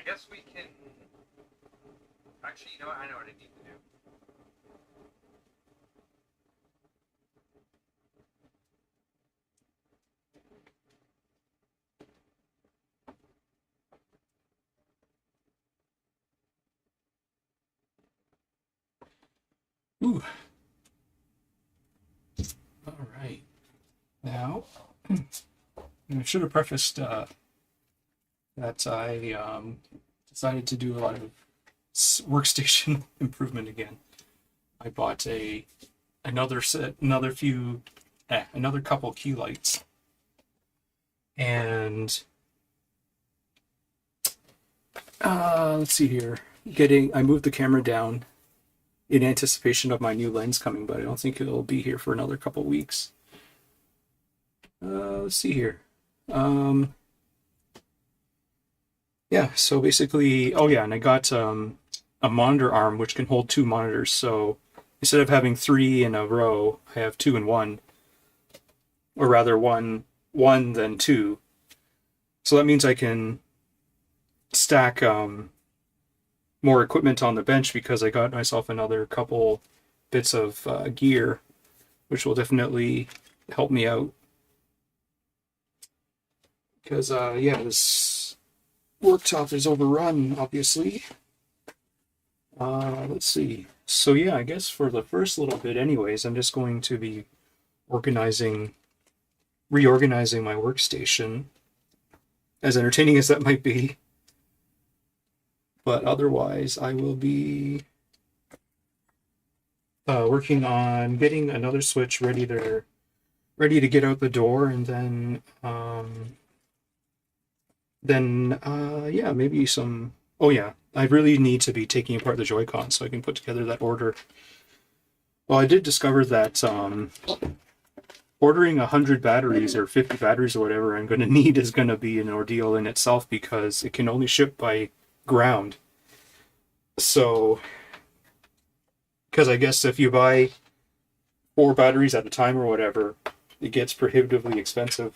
guess we can. Actually, you know what? I know what I need to do. Ooh, all right. Now, I should have prefaced that I decided to do a lot of workstation improvement again. I bought another set, another couple key lights, and let's see here. I moved the camera down in anticipation of my new lens coming, but I don't think it'll be here for another couple weeks. Let's see here. Um, yeah, so basically, oh yeah, and I got a monitor arm which can hold two monitors. So instead of having three in a row, I have two in one, or rather one then two. So that means I can stack more equipment on the bench because I got myself another couple bits of gear, which will definitely help me out. Because yeah, this worktop is overrun, obviously. Let's see. So yeah, I guess for the first little bit, anyways, I'm just going to be reorganizing my workstation, as entertaining as that might be. But otherwise, I will be working on getting another switch ready to get out the door, and then yeah, maybe some. Oh yeah, I really need to be taking apart the Joy-Con so I can put together that order. Well, I did discover that ordering 100 batteries or 50 batteries or whatever I'm going to need is going to be an ordeal in itself because it can only ship by ground. So, because I guess if you buy four batteries at a time or whatever, it gets prohibitively expensive.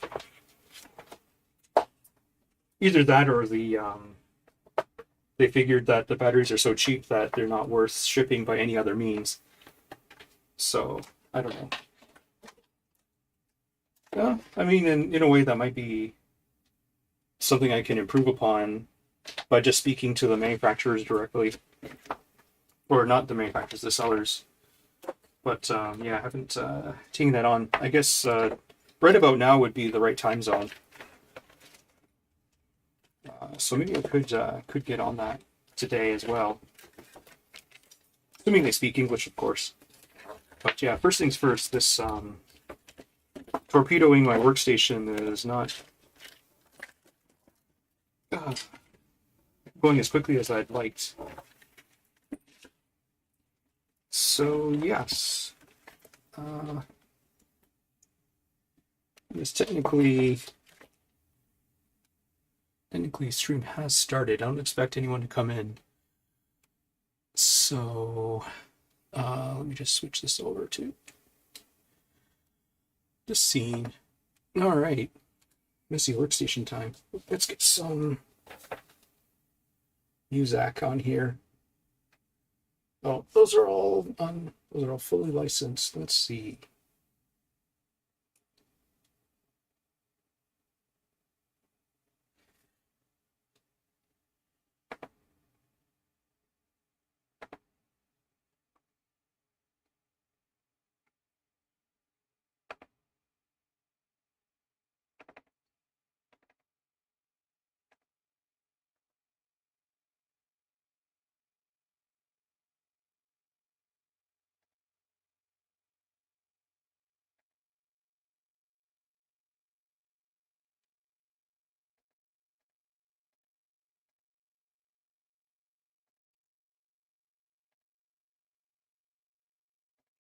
Either that or they figured that the batteries are so cheap that they're not worth shipping by any other means. So, I don't know. I mean, in a way, that might be something I can improve upon by just speaking to the manufacturers directly. Or not the manufacturers, the sellers. But yeah, I haven't taken that on. I guess right about now would be the right time zone. So maybe I could get on that today as well. Assuming they speak English, of course. But yeah, first things first, this torpedoing my workstation is not uh, going as quickly as I'd liked. So yes, this technically stream has started. I don't expect anyone to come in. So let me just switch this over to the scene. All right, messy workstation time. Let's get some Muzak on here. Oh, those are all fully licensed. Let's see.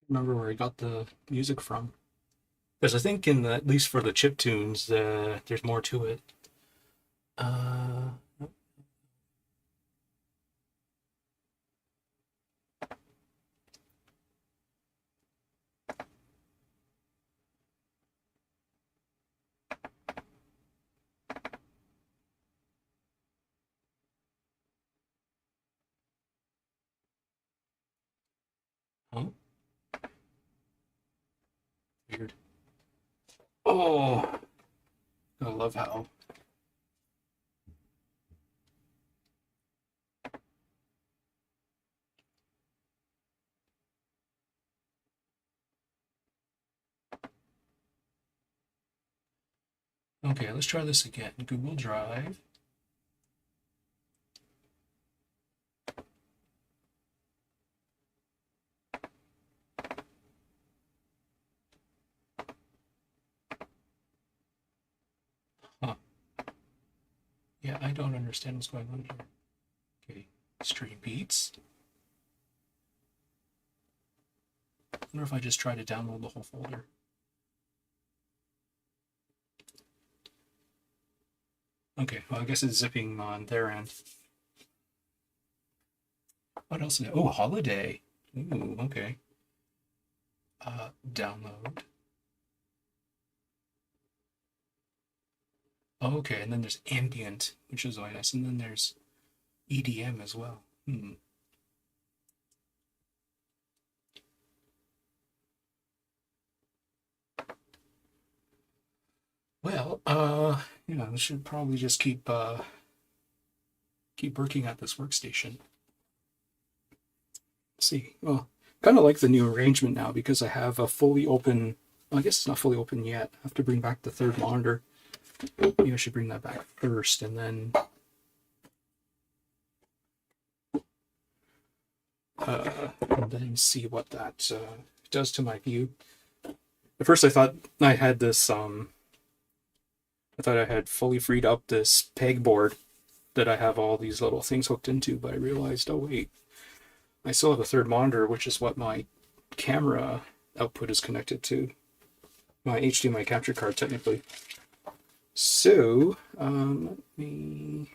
Remember where I got the music from? Because I think at least for the chip tunes, there's more to it. Uh, Oh, I love how. Okay, let's try this again. Google Drive. Huh. Yeah, I don't understand what's going on here. Okay, stream beats. I wonder if I just try to download the whole folder. Okay, well, I guess it's zipping on their end. What else? Oh, holiday. Ooh, okay. Download. Oh, okay, and then there's ambient, which is really nice, and then there's EDM as well. Well, I should probably just keep working at this workstation. Let's see, well, kind of like the new arrangement now because I have a fully open. Well, I guess it's not fully open yet. I have to bring back the third monitor. Maybe I should bring that back first, and then see what that does to my view. At first, I thought I had this. I thought I had fully freed up this pegboard that I have all these little things hooked into, but I realized, oh wait, I still have a third monitor, which is what my camera output is connected to. My HDMI capture card, technically. So, let me.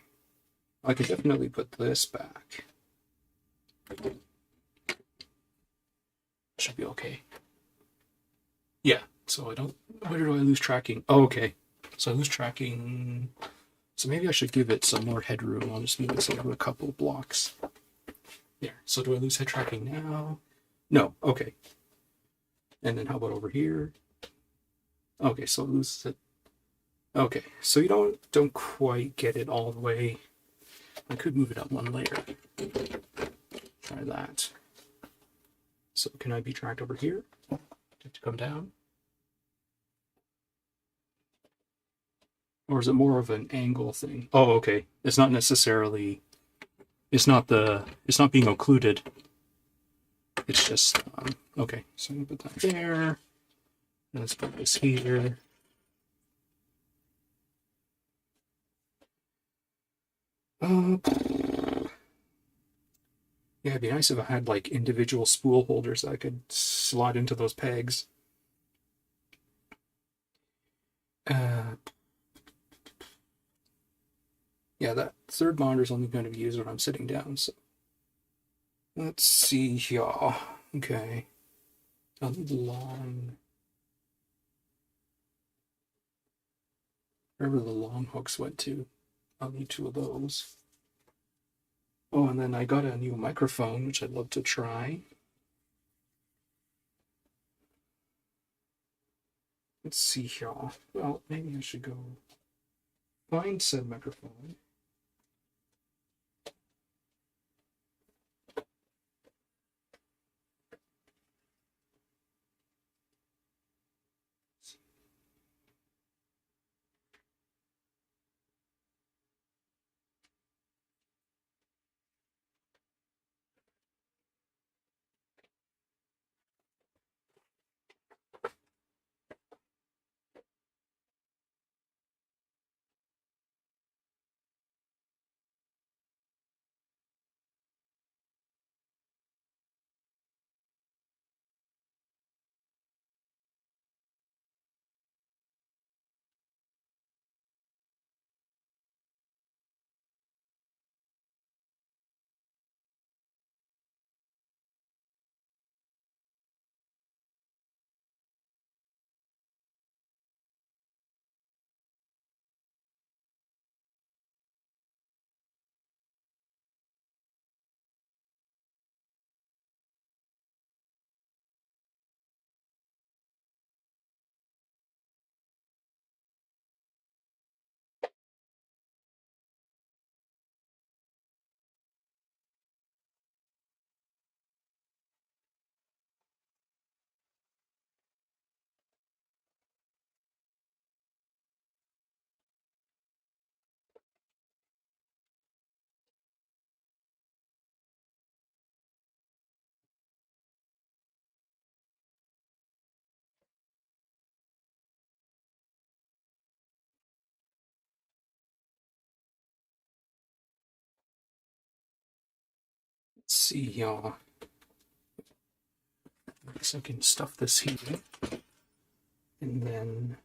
I could definitely put this back. Should be okay. Yeah, so I don't. Where do I lose tracking? Oh, okay. So I lose tracking. So maybe I should give it some more headroom. I'll just move this over a couple of blocks. There. So do I lose head tracking now? No. Okay. And then how about over here? Okay, so it loses it. Okay, so you don't quite get it all the way. I could move it up one layer. Try that. So can I be tracked over here? Do I have to come down? Or is it more of an angle thing? Oh, okay. It's not necessarily. It's not being occluded. It's just okay. So I'm gonna put that there. Let's put this here. Yeah, it'd be nice if I had like individual spool holders that I could slot into those pegs. Yeah, that third monitor is only going to be used when I'm sitting down. So let's see here. Okay, I'll need long. Wherever the long hooks went to, I'll need two of those. Oh, and then I got a new microphone, which I'd love to try. Let's see here. Well, maybe I should go find said microphone. Let's see, y'all. I guess I can stuff this here. And then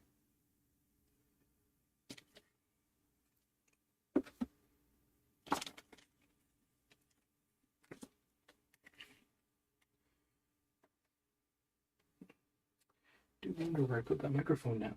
do wonder where I put that microphone now.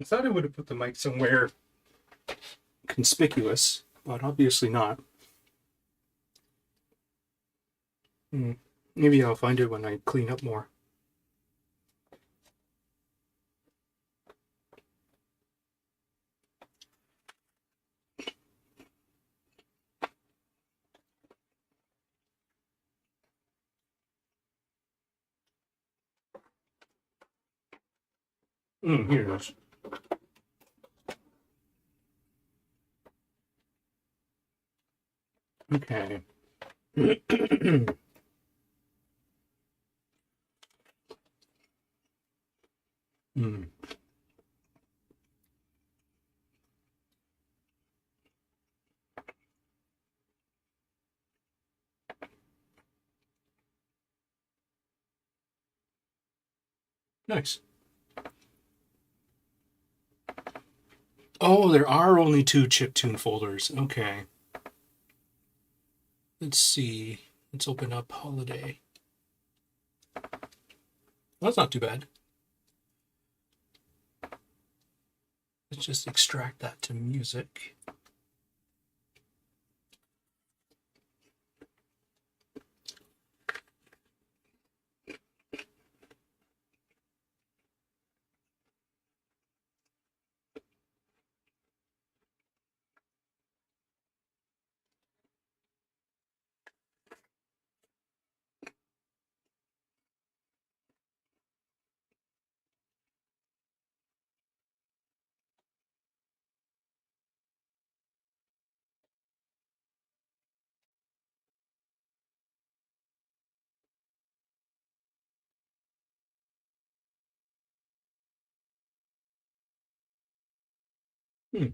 I thought I would have put the mic somewhere conspicuous, but obviously not. Maybe I'll find it when I clean up more. Here it is. Okay. Nice. Oh, there are only 2 chiptune folders. Okay. Let's see. Let's open up Holiday. That's not too bad. Let's just extract that to music. Hmm.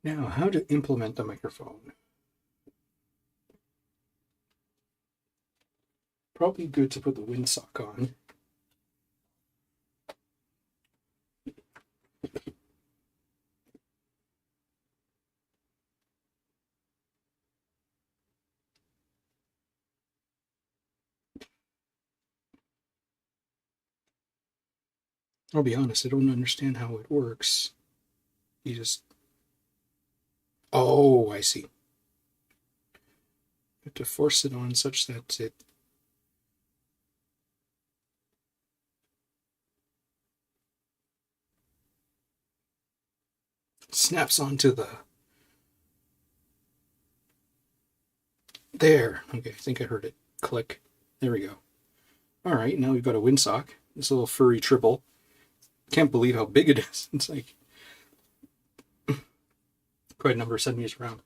Now, how to implement the microphone. Probably good to put the windsock on. I'll be honest, I don't understand how it works. You just... Oh, I see. You have to force it on such that it snaps onto the... There. Okay, I think I heard it. Click. There we go. All right, now we've got a windsock. This little furry tribble. Can't believe how big it is. It's like quite a number of centimeters around.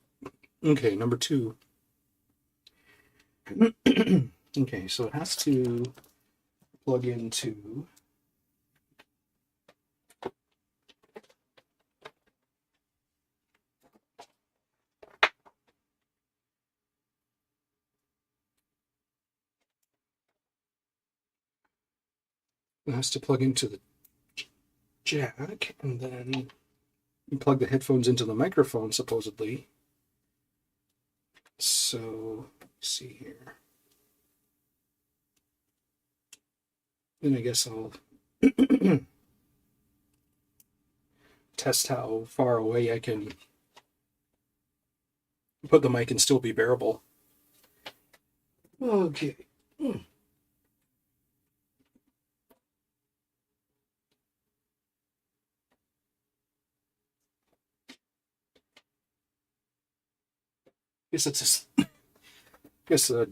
Okay, number 2. Okay, so it has to plug into... It has to plug into the jack, and then you plug the headphones into the microphone, supposedly. So, let's see here. Then I guess I'll test how far away I can put the mic and still be bearable. Okay. Guess it's just, guess the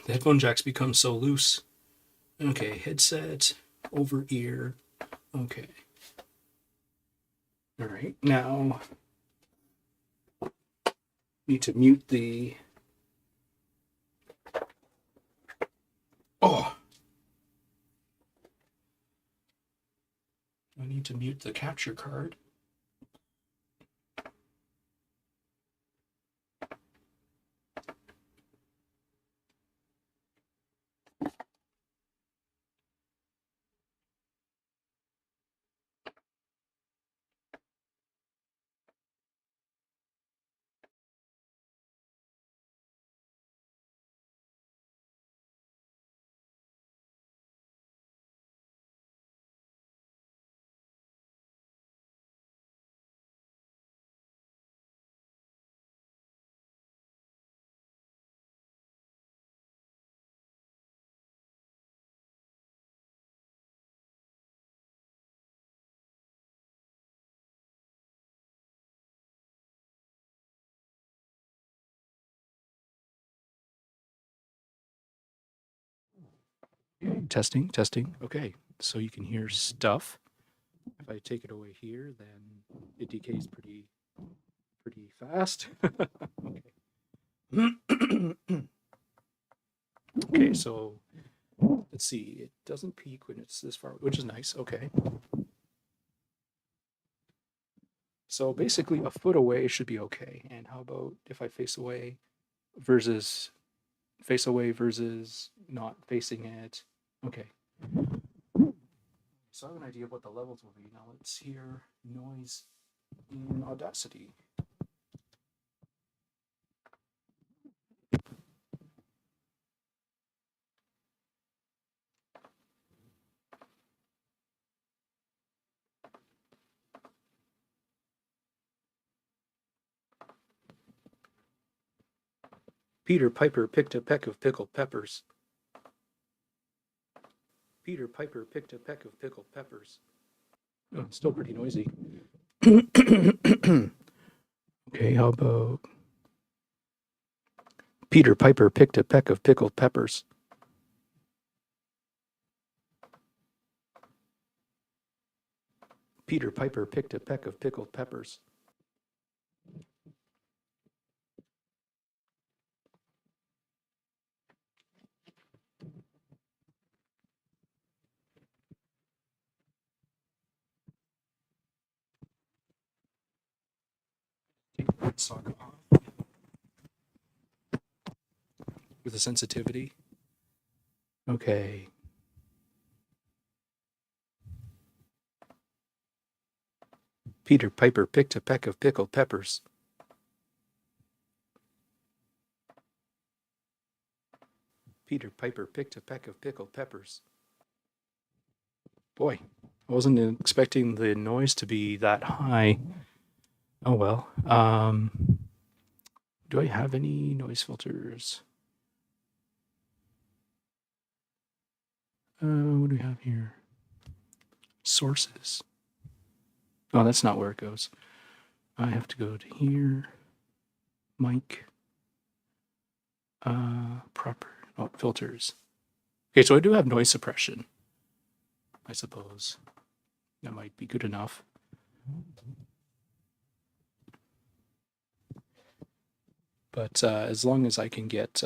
headphone jacks become so loose. Okay, headset, over ear. Okay. All right, now need to mute the... Oh! I need to mute the capture card. Okay, testing, testing. Okay, so you can hear stuff. If I take it away here, then it decays pretty fast. Okay. Okay, so let's see. It doesn't peak when it's this far, which is nice. Okay. So basically, a foot away should be okay. And how about if I face away versus face away versus not facing it. Okay. So I have an idea of what the levels will be. Now let's hear noise in Audacity. Peter Piper picked a peck of pickled peppers. Peter Piper picked a peck of pickled peppers. Oh, it's still pretty noisy. Okay, how about Peter Piper picked a peck of pickled peppers. Peter Piper picked a peck of pickled peppers. Sock off with a sensitivity. Okay. Peter Piper picked a peck of pickled peppers. Peter Piper picked a peck of pickled peppers. Boy, I wasn't expecting the noise to be that high. Oh well. Do I have any noise filters? What do we have here? Sources. Oh, that's not where it goes. I have to go to here. Mic. Proper. Oh, filters. Okay, so I do have noise suppression. I suppose that might be good enough. But as long as I can get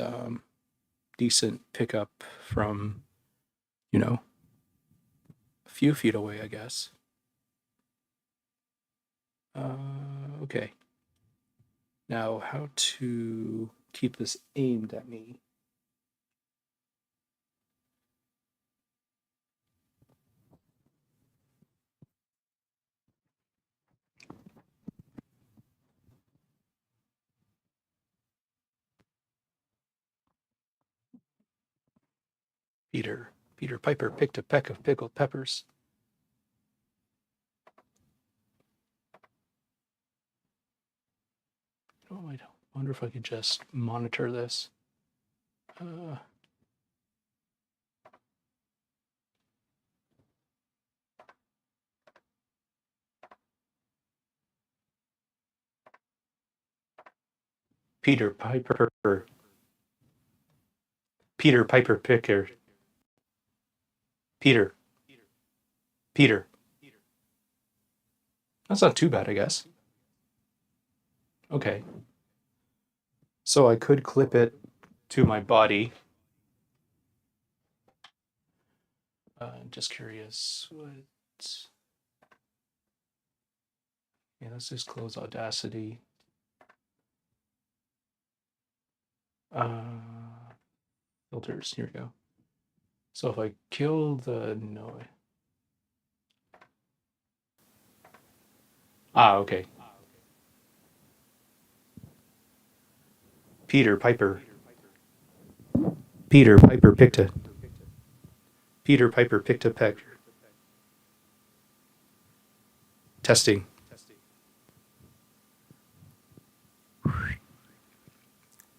decent pickup from, a few feet away, I guess. Okay. Now, how to keep this aimed at me? Peter Piper picked a peck of pickled peppers. Oh, I wonder if I could just monitor this. Peter Piper Picker. Peter. That's not too bad, I guess. Okay. So I could clip it to my body. I'm just curious what. Yeah, let's just close Audacity. Filters, here we go. So if I kill the noise. Okay. Peter Piper picked a. Peter Piper picked a peck. Testing.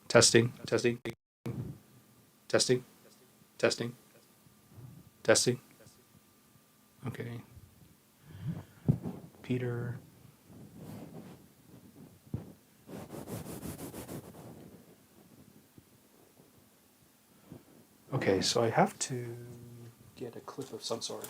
Testing. Okay. Peter. Okay, so I have to get a clip of some sort.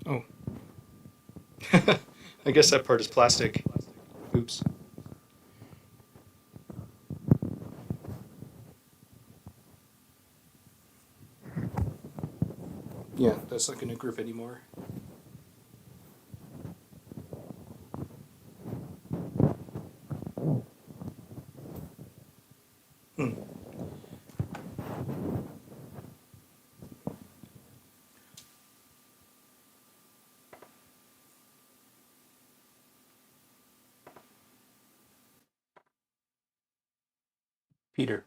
Oh. I guess that part is plastic. Oops. that's not going to grip anymore. Peter.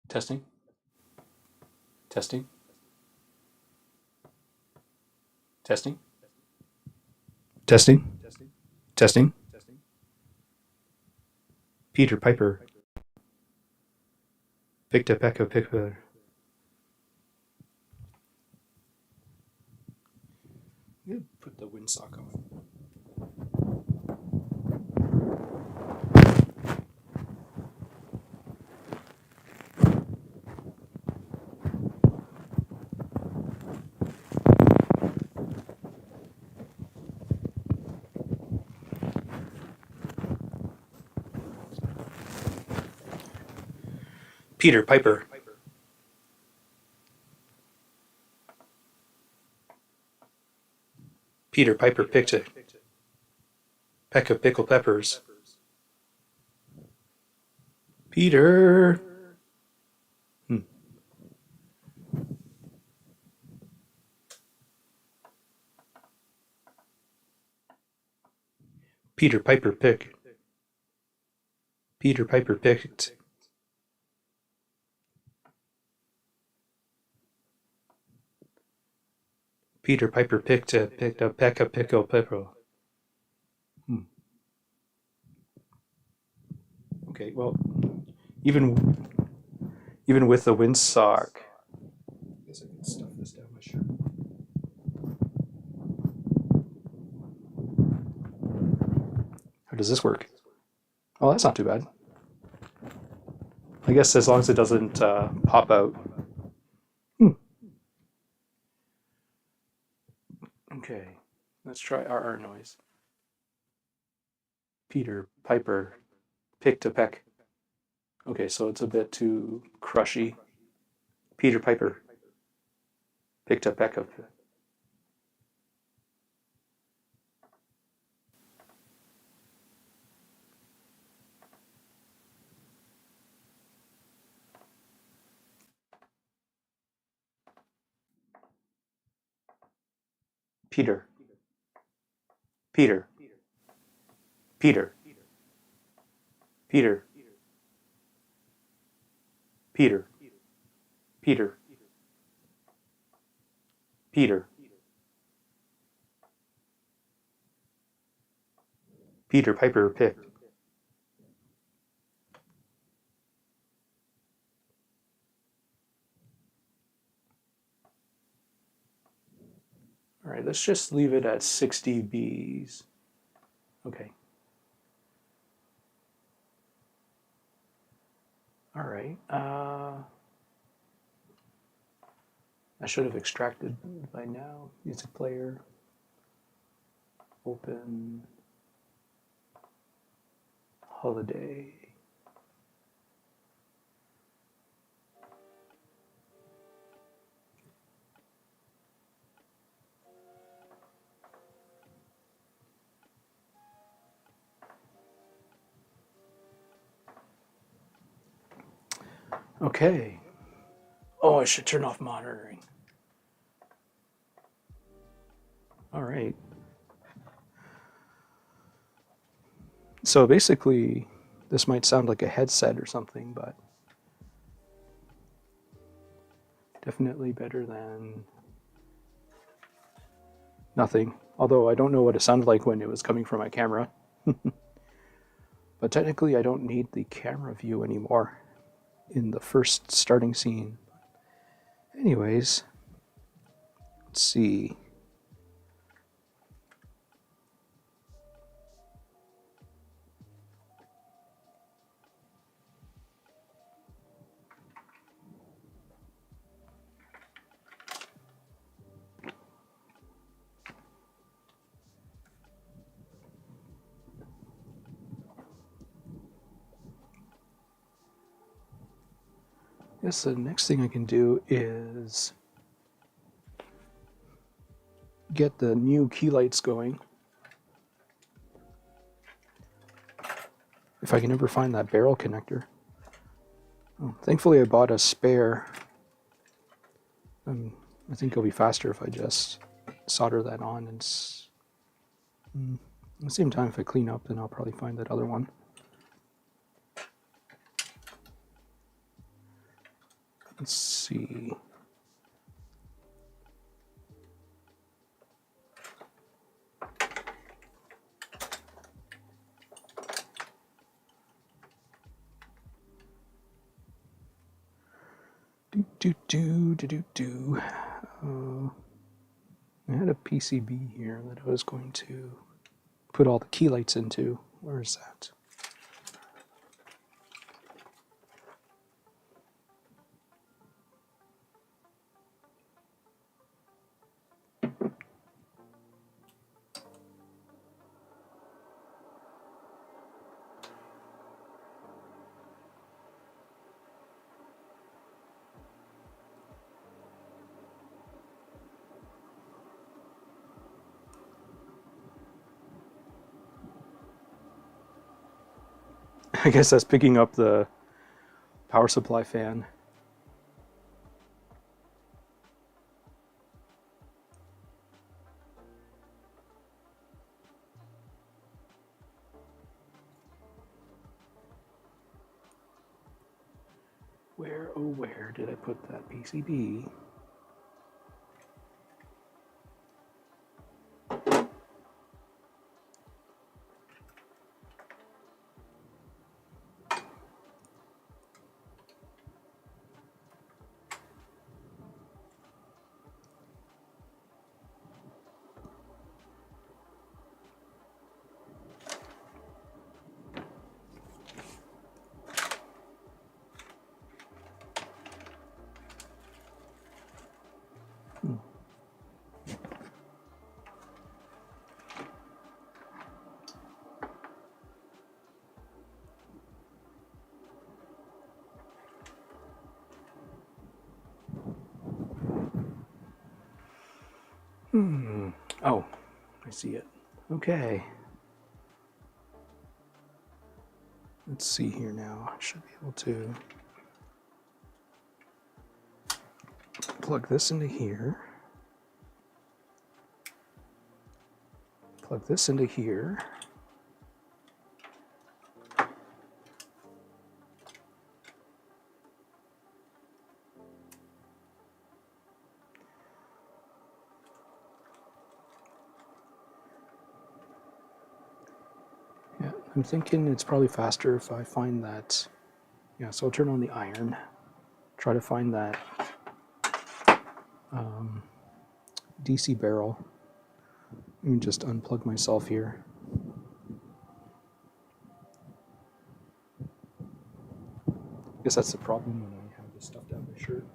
Testing. Testing. Testing. Testing. Testing. Peter Piper. Victor Pecco Picker. Put the windsock on. Peter Piper. Peter Piper picked a peck of pickled peppers. Peter. Peter Piper picked. Peter Piper picked. Peter Piper picked a peck of pickled pepper. Okay, well, even with the windsock. I guess I can stuff this down my shirt. How does this work? Oh, that's not too bad. I guess as long as it doesn't pop out. Okay, let's try RR noise. Peter Piper picked a peck. Okay, so it's a bit too crushy. Peter Piper picked a peck of. Peter. Peter. Peter. Peter. Peter. Peter. Peter. Peter Piper picked. All right, let's just leave it at 60 Bs. Okay. All right. I should have extracted by now. Music player. Open. Holiday. Okay. Oh, I should turn off monitoring. All right. So basically, this might sound like a headset or something, but definitely better than nothing. Although I don't know what it sounded like when it was coming from my camera. But technically, I don't need the camera view anymore in the first starting scene. Anyways, let's see. I guess the next thing I can do is get the new key lights going. If I can ever find that barrel connector. Oh, thankfully I bought a spare. I think it'll be faster if I just solder that on. And at the same time, if I clean up, then I'll probably find that other one. Let's see. I had a PCB here that I was going to put all the key lights into. Where is that? I guess that's picking up the power supply fan. Where, oh where did I put that PCB? Oh, I see it. Okay. Let's see here now. I should be able to plug this into here. Plug this into here. Yeah, I'm thinking it's probably faster if I find that. Yeah, so I'll turn on the iron. Try to find that DC barrel. Let me just unplug myself here. I guess that's the problem when I have this stuff down my shirt.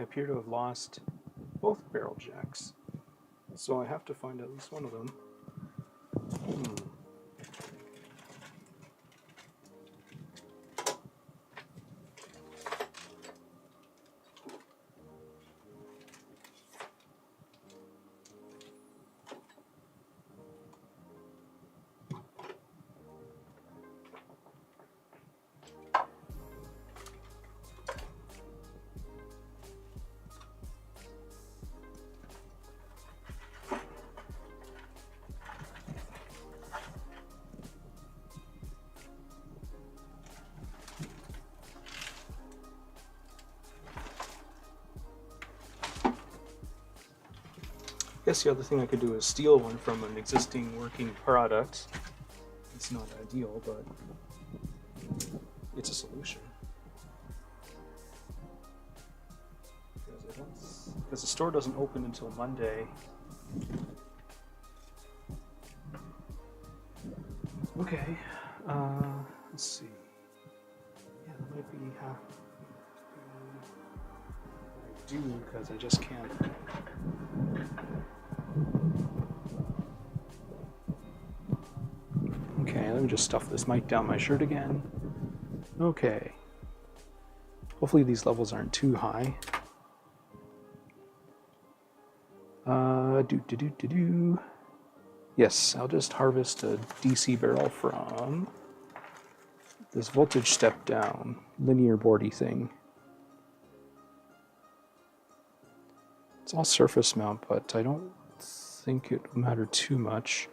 I appear to have lost both barrel jacks. So I have to find at least one of them. I guess the other thing I could do is steal one from an existing working product. It's not ideal, but it's a solution. Because the store doesn't open until Monday. Okay, let's see. Yeah, that might be half. I do, because I just can't. Okay, let me just stuff this mic down my shirt again. Okay. Hopefully these levels aren't too high. Yes, I'll just harvest a DC barrel from this voltage step down linear boardy thing. It's all surface mount, but I don't think it will matter too much.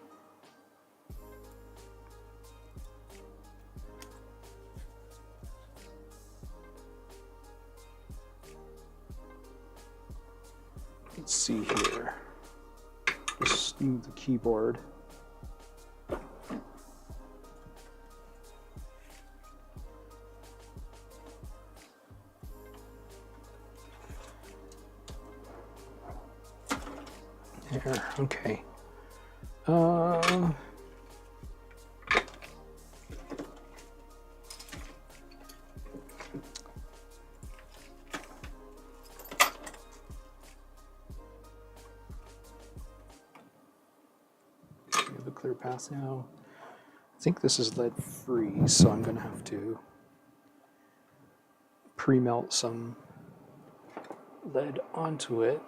Let's see here. Just move the keyboard. There, okay. Clear path now. I think this is lead free, so I'm going to have to pre-melt some lead onto it.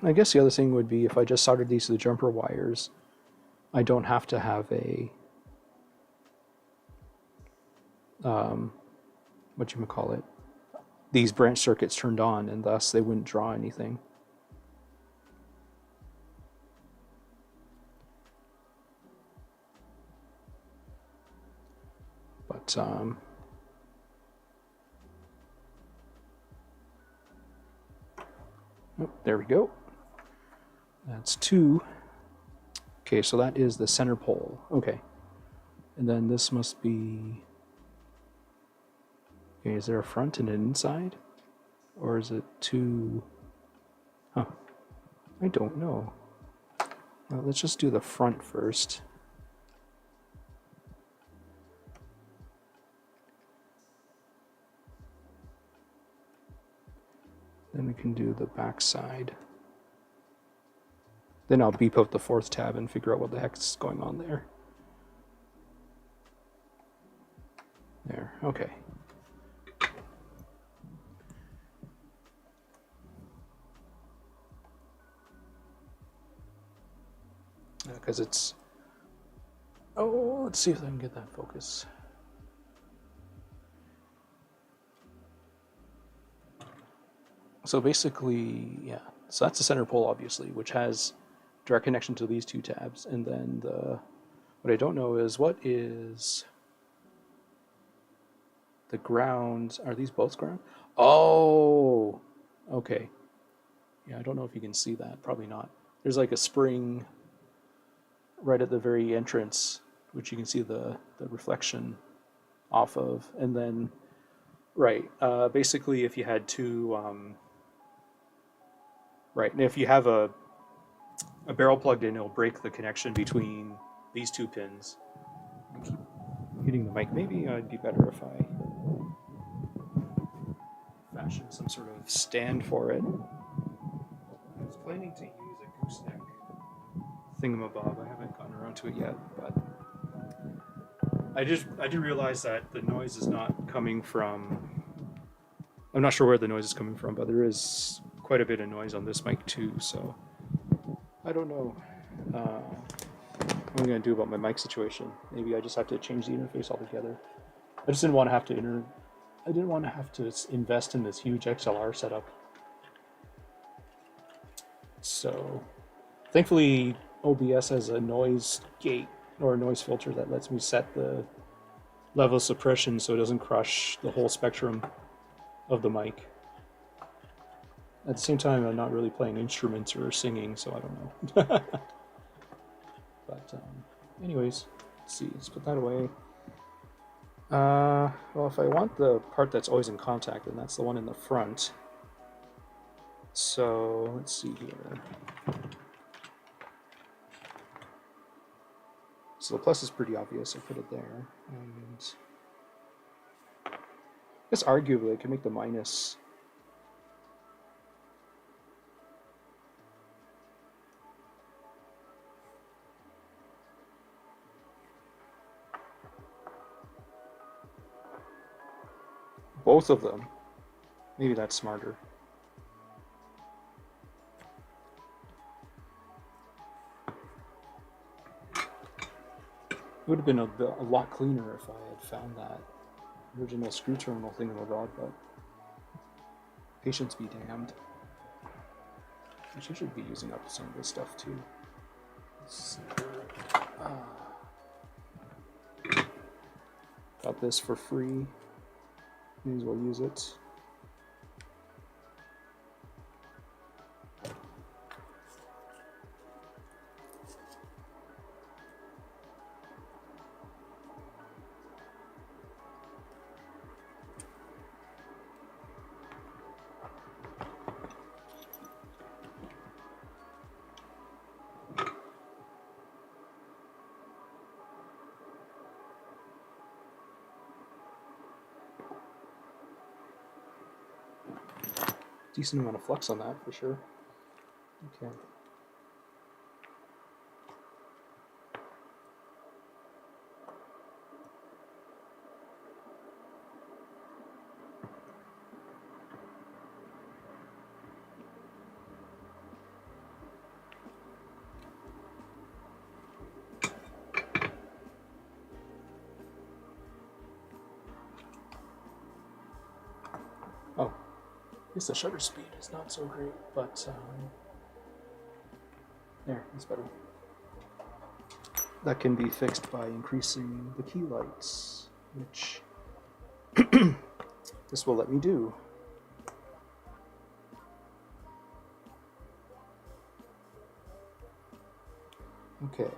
I guess the other thing would be if I just soldered these to the jumper wires, I don't have to have a whatchamacallit, these branch circuits turned on, and thus they wouldn't draw anything. But oh, there we go. That's 2. Okay, so that is the center pole. Okay. And then this must be... Okay, is there a front and an inside? Or is it 2... Huh. I don't know. Well, let's just do the front first. Then we can do the back side. Then I'll beep out the 4th tab and figure out what the heck's going on there. There, okay. Because it's... Oh, let's see if I can get that focus. So basically, yeah, so that's the center pole, obviously, which has direct connection to these 2 tabs. And then what I don't know is what is the ground. Are these both ground? Oh, okay. Yeah, I don't know if you can see that. Probably not. There's like a spring right at the very entrance, which you can see the reflection off of. And then, right, basically if you had 2... Right, and if you have a barrel plugged in, it'll break the connection between these 2 pins. You hitting the mic. Maybe it'd be better if I fashion some sort of stand for it. I was planning to use a gooseneck thingamabob. I haven't gotten around to it yet, but I do realize that the noise is not coming from. I'm not sure where the noise is coming from, but there is quite a bit of noise on this mic too. So I don't know what I'm gonna do about my mic situation. Maybe I just have to change the interface altogether. I just didn't want to have to I didn't want to have to invest in this huge XLR setup. So thankfully OBS has a noise gate or a noise filter that lets me set the level of suppression so it doesn't crush the whole spectrum of the mic. At the same time, I'm not really playing instruments or singing, so I don't know. But anyways, let's see, let's put that away. Well, if I want the part that's always in contact, then that's the one in the front. So let's see here. So the plus is pretty obvious, I put it there. And I guess arguably I could make the minus both of them. Maybe that's smarter. It would have been a lot cleaner if I had found that original screw terminal thingamabob, but patience be damned. I should be using up some of this stuff too. Got this for free. May as well use it. Decent amount of flux on that for sure. Okay. Oh. I guess the shutter speed is not so great, but there, that's better. That can be fixed by increasing the key lights, which this will let me do. Okay.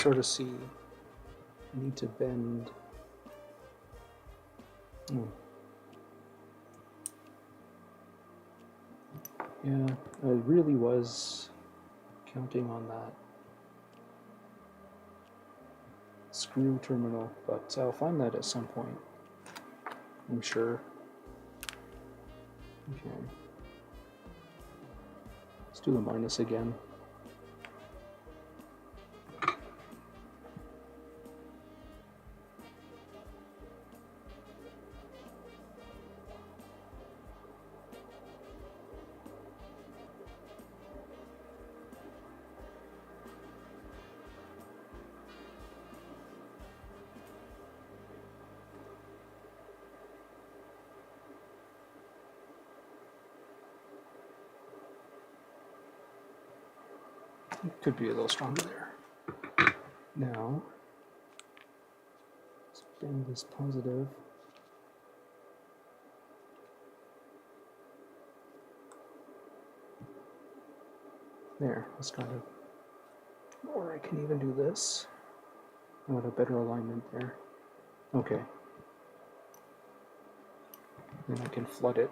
Sort of see, I need to bend. Yeah, I really was counting on that screw terminal, but I'll find that at some point, I'm sure. Okay. Let's do the minus again. Could be a little stronger there. Now, let's bend this positive. There, that's kind of, or I can even do this. I want a better alignment there. Okay. Then I can flood it.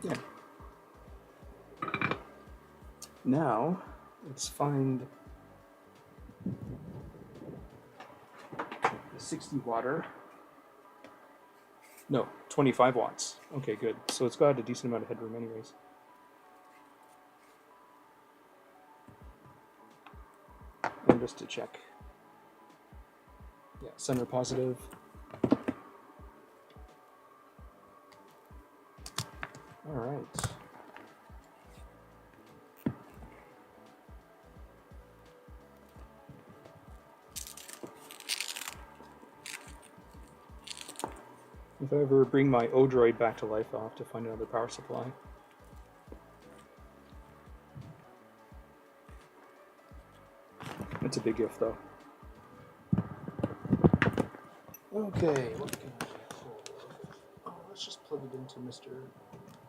Yeah. Now, let's find the 60 water. No, 25 watts. Okay, good. So it's got a decent amount of headroom anyways. And just to check. Yeah, center positive. All right. If I ever bring my Odroid back to life, I'll have to find another power supply. It's a big if, though. Okay, what can I get for? Oh, let's just plug it into Mr.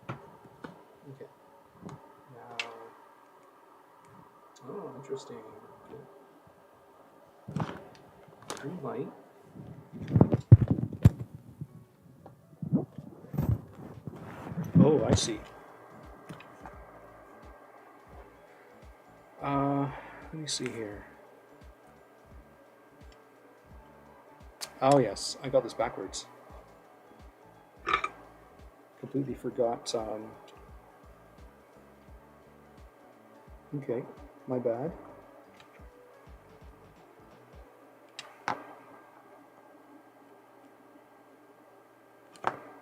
Okay. Now. Oh, interesting. Okay. Green light. Oh, I see. Let me see here. Oh yes, I got this backwards. Completely forgot. Okay, my bad.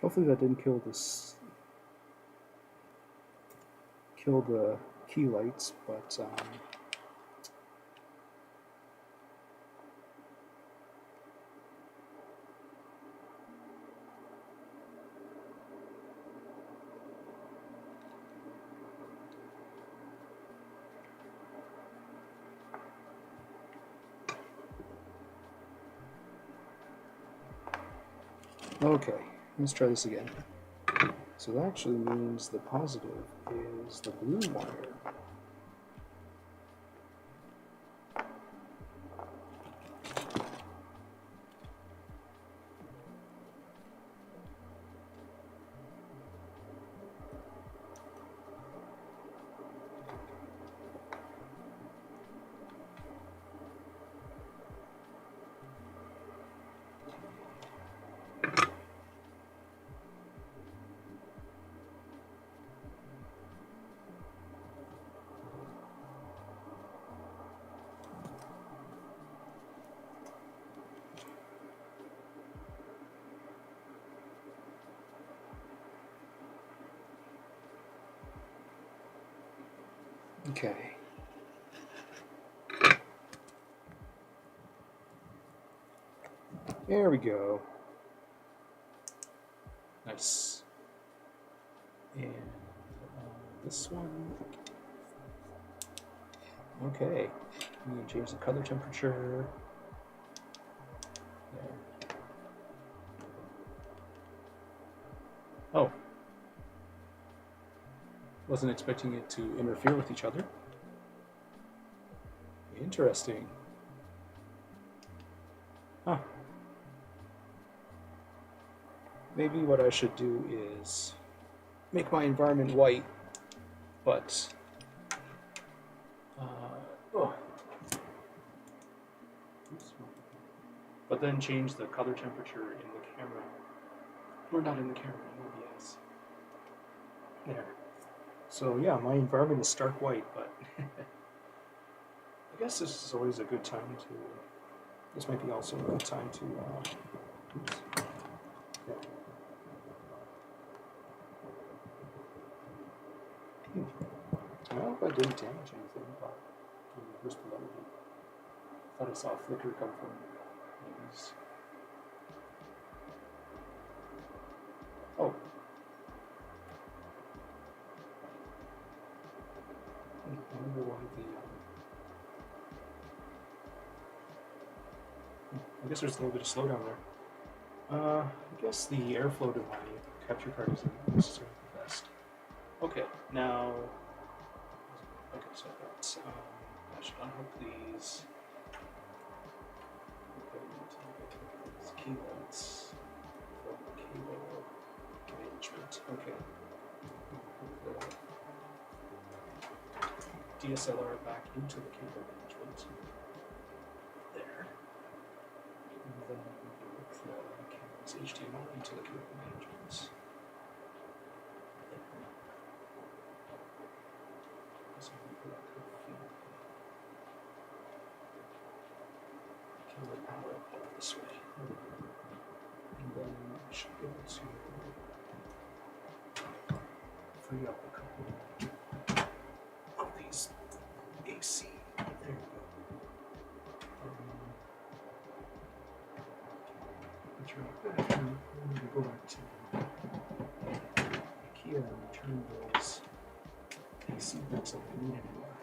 Hopefully that didn't kill the key lights, but okay, let's try this again. So that actually means the positive is the blue wire. Okay. There we go. Nice. And this one. Okay. I'm going to change the color temperature. There. Oh. Wasn't expecting it to interfere with each other. Interesting. Huh. Maybe what I should do is make my environment white, but oh. But then change the color temperature in the camera. Or not in the camera, in OBS. There. So yeah, my environment is stark white, but I guess this is always a good time to. This might be also a good time to. Oops. Yeah. I don't know if I didn't damage anything, but when I first loaded it, I thought I saw a flicker come from these. Oh. I wonder why the I guess there's a little bit of slowdown there. I guess the airflow to my capture card isn't necessarily the best. Okay, now. Okay, so I should unhook these. These keylets from the cable management. Okay. The DSLR back into the cable management. There. And then hook the camera's HDMI into the cable management. There. So camera power up this way. And then I should be able to free up a couple of these AC. There you go. I'm going to go back to IKEA and return those AC books that I need anymore.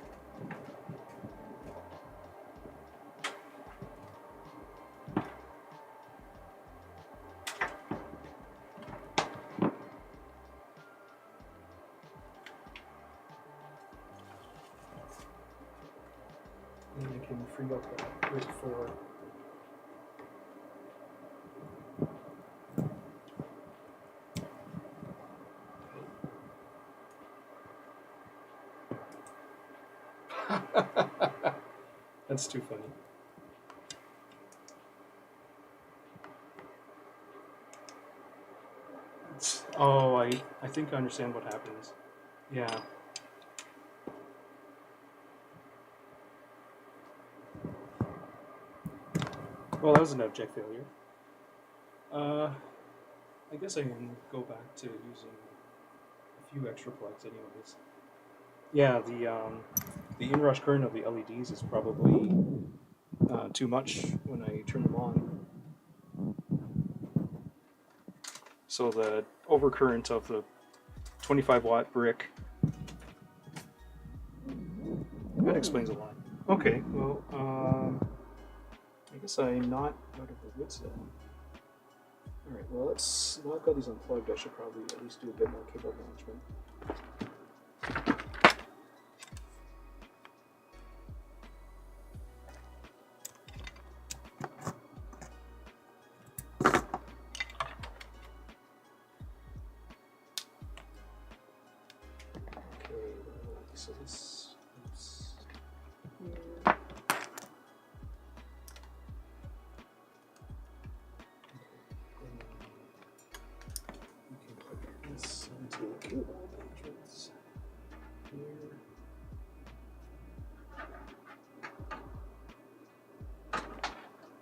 And I can free up that grid for That's too funny. Oh, I think I understand what happens. Yeah. Well, that was an abject failure. I guess I can go back to using a few extra plugs anyways. Yeah, the inrush current of the LEDs is probably too much when I turn them on. So the overcurrent of the 25 watt brick, that explains a lot. Okay, well, I guess I'm not out of the woods then. Alright, well now I've got these unplugged, I should probably at least do a bit more cable management. So this is here. We can put this into the cable management here.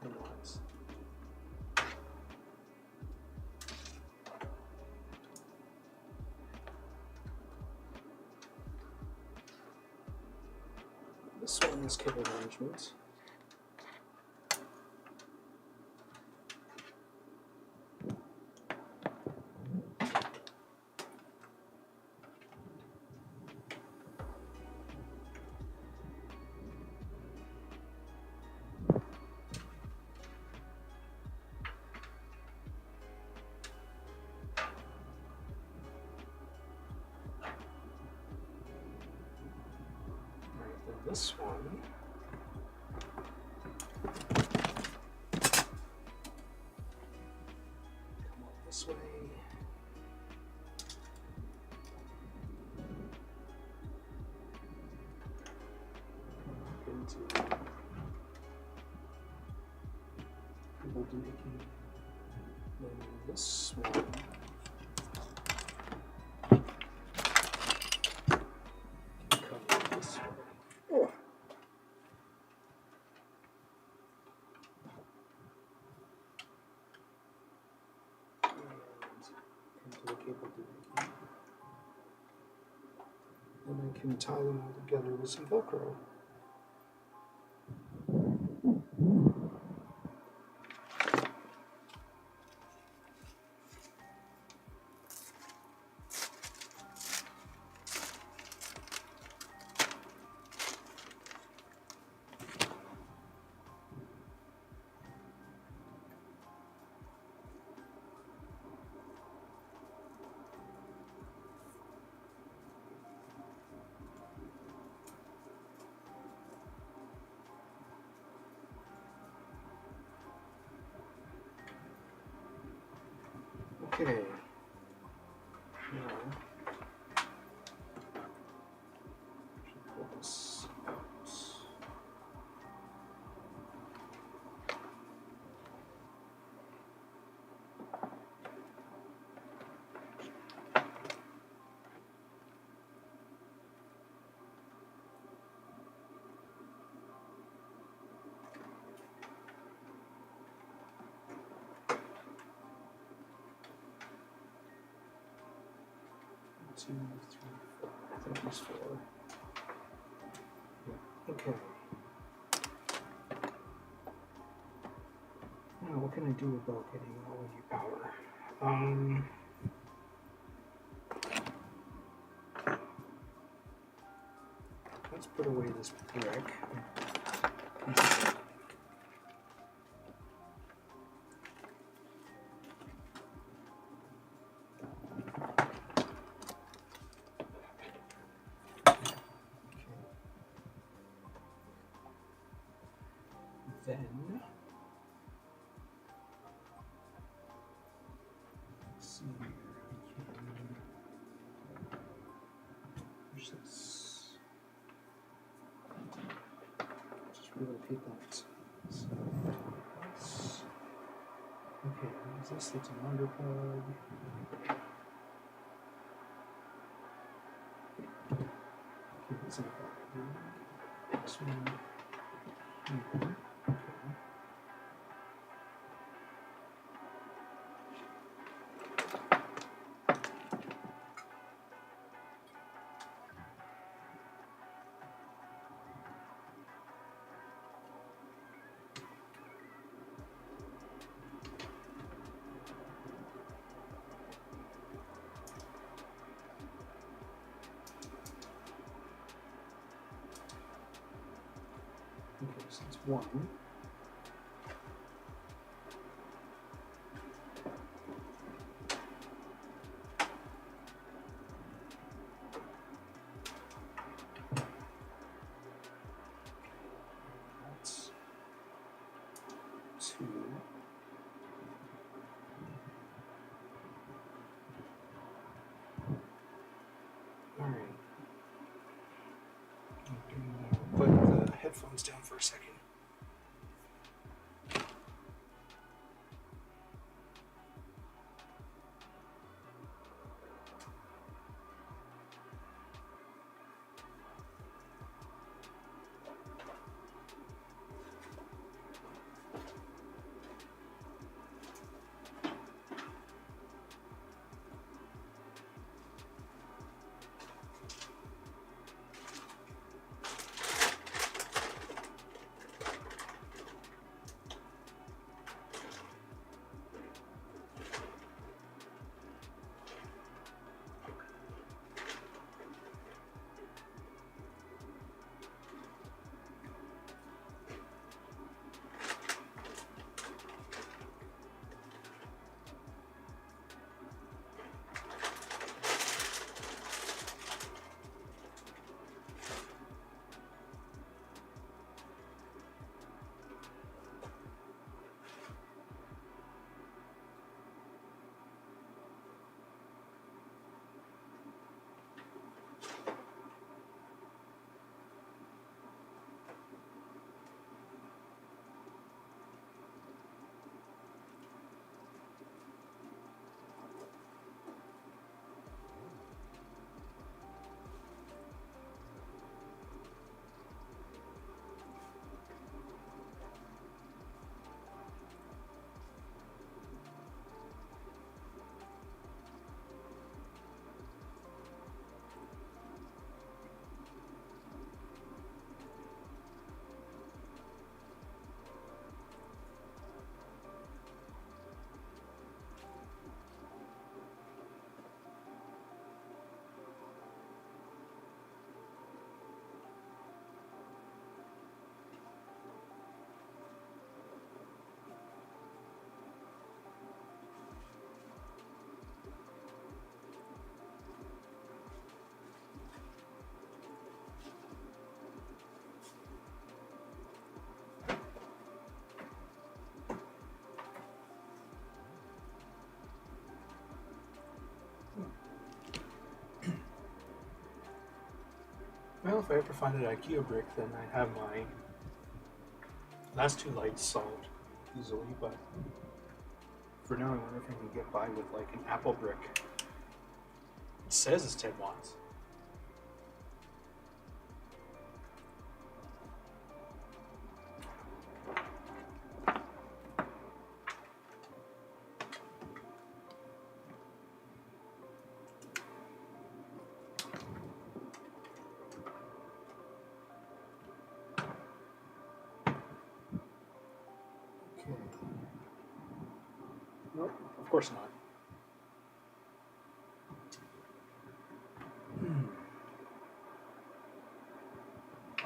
And lines. This one is cable management. This one come up this way. Into cable doohickey. Then this one. And I can tie them all together with some Velcro. Okay. Now, pull this out. Two, three, four. I think there's 4. Yeah. Okay. Now, what can I do about getting LED power? Let's put away this brick. Then let's see here. Where's this? Just relocate that. So that's okay. What is this? It's an underplug. Okay, this is this one. Okay. Okay, so it's 1. That's 2. All right. Put the headphones down for a second. Well, if I ever find an IKEA brick, then I have my last two lights solved easily, but for now I wonder if I can get by with like an Apple brick. It says it's 10 watts. Okay. Nope, of course not.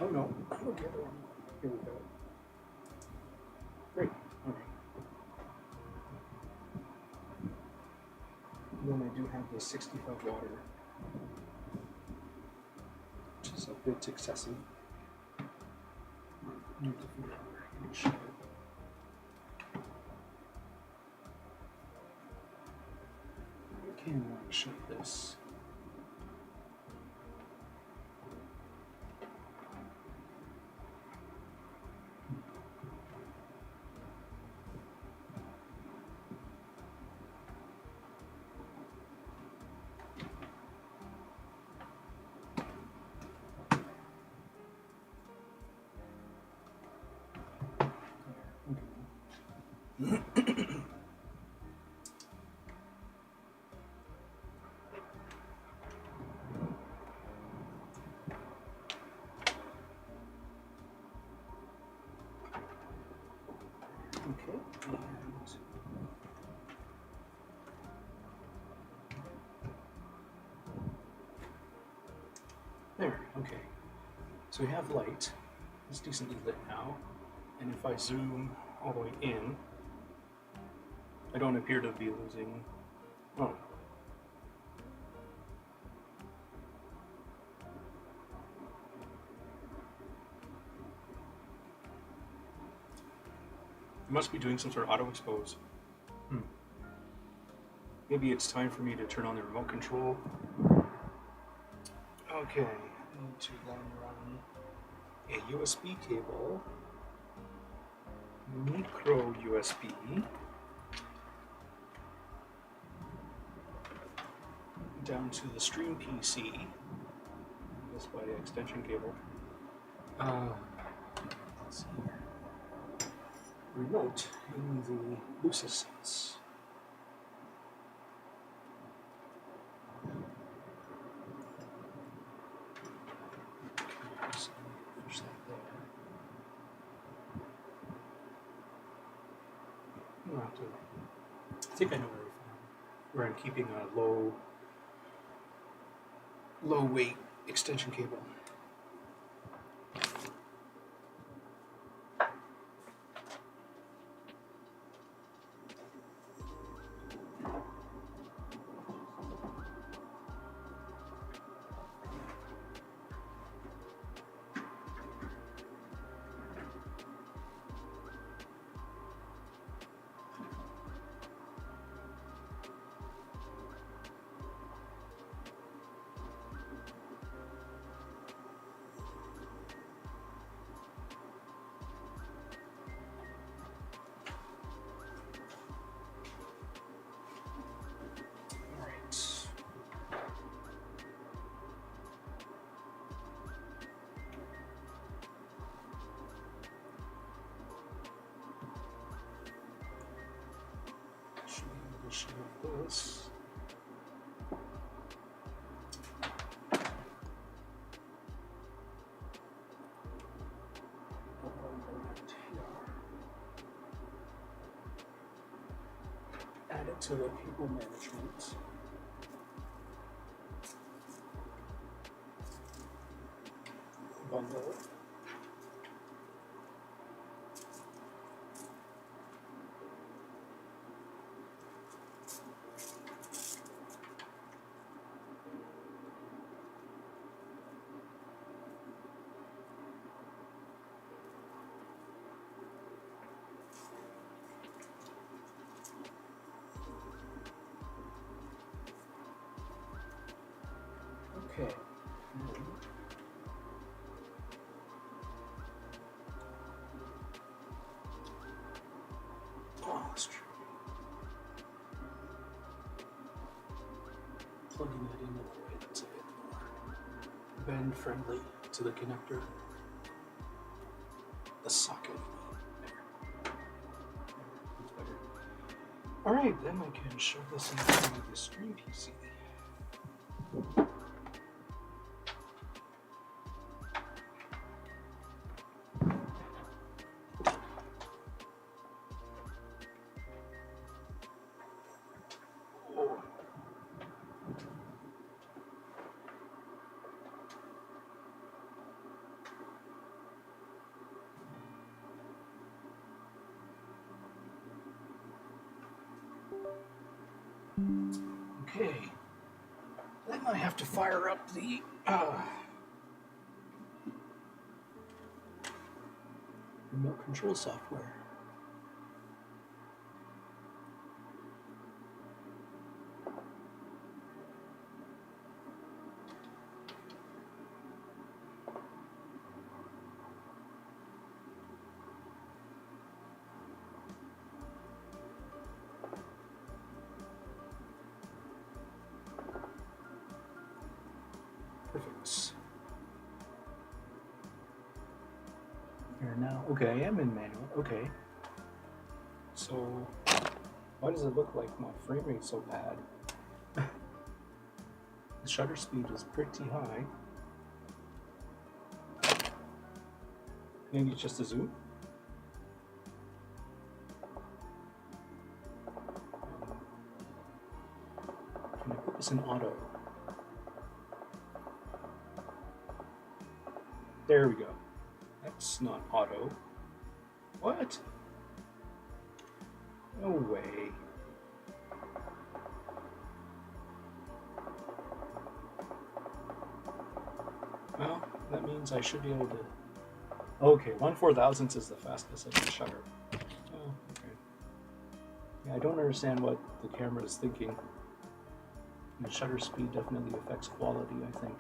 Oh no, look at the one. Here we go. Great. Okay. Then I do have the 65 water, which is a bit excessive. Need to figure out where I can shove it. I can shove this. Okay, and there, okay. So we have light. It's decently lit now. And if I zoom all the way in, I don't appear to be losing. Oh. It must be doing some sort of auto expose. Maybe it's time for me to turn on the remote control. Okay, I need to then run a USB cable, micro USB, down to the Stream PC, this by extension cable. Let's see here. Remote in the Lucis sense. So push that there. I'll have to, I think I know where I'm keeping a low weight extension cable. This. Add it to the cable management. Bundle. Okay. bend friendly to the connector, the socket. There. That's better. All right, then I can shove this into the stream PC. Okay, then I have to fire up the remote control software. Perfect. Here now. Okay, I am in manual. Okay. So, why does it look like my frame rate's so bad? The shutter speed is pretty high. Maybe it's just a zoom. Can I put this in auto? There we go. That's not auto. What? No way. Well, that means I should be able to... Okay, 1/4000th is the fastest I can shutter. Oh, okay. Yeah, I don't understand what the camera is thinking. The shutter speed definitely affects quality, I think.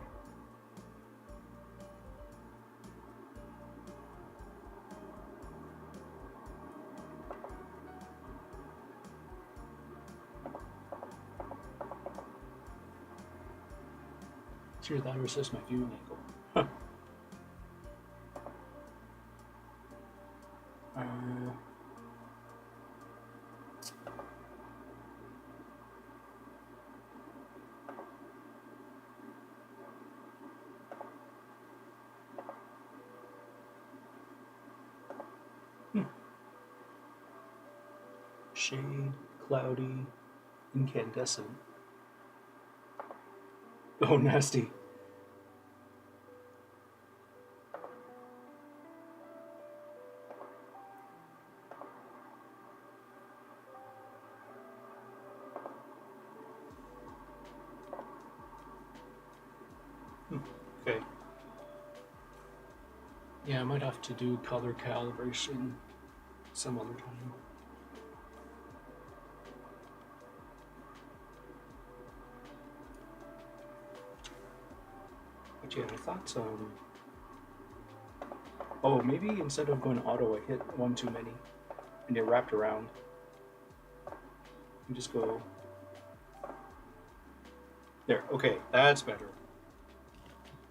Sure, that was just my viewing angle. Huh. Shade, cloudy, incandescent. Oh, nasty. Okay. Yeah, I might have to do color calibration some other time. But yeah, I thought, oh, maybe instead of going auto, I hit one too many and it wrapped around. You just go there. Okay, that's better.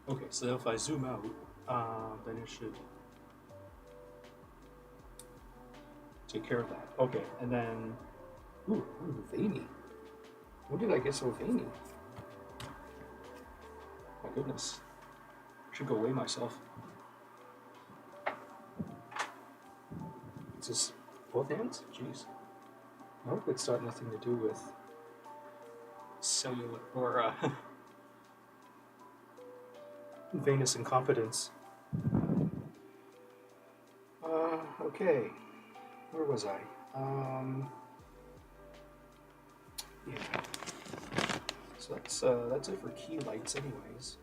Okay, so if I zoom out, then it should take care of that. Okay, and then, ooh, veiny. When did I get so veiny? My goodness, I should go weigh myself. Is this both hands? Jeez. I hope it's got nothing to do with cellular or venous incompetence. Okay, where was I? Yeah. So that's it for key lights, anyways.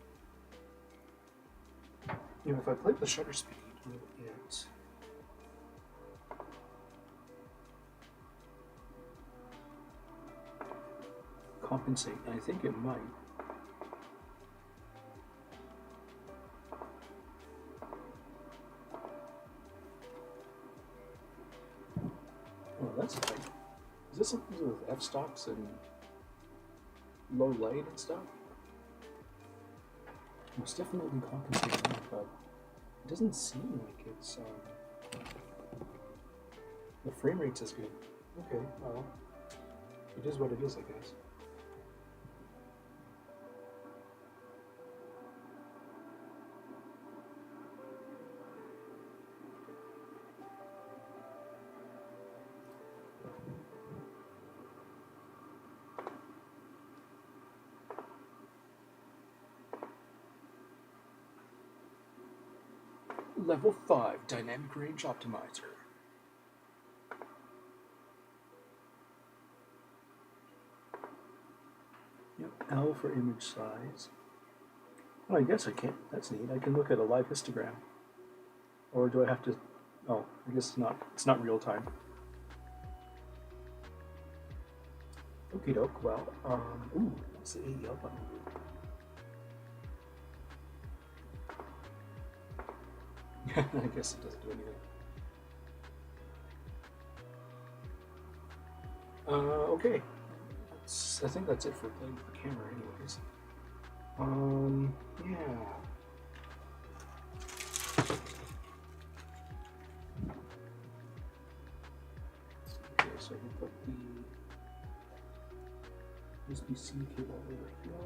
You know, if I play with the shutter speed, will it compensate? And I think it might. Oh, that's light. Is this something to do with f-stops and low light and stuff? It's definitely compensating, but it doesn't seem like it's the frame rate's as good. Okay, well, it is what it is, I guess. Level 5 Dynamic Range Optimizer. Yep, L for image size. Oh, I guess I can't. That's neat. I can look at a live histogram. Or do I have to? Oh, I guess it's not. It's not real time. Okie doke. Well, ooh, that's the AEL button. I guess it doesn't do anything. Okay. I think that's it for playing with the camera, anyways. Yeah. Okay, so I can put the USB-C cable over here.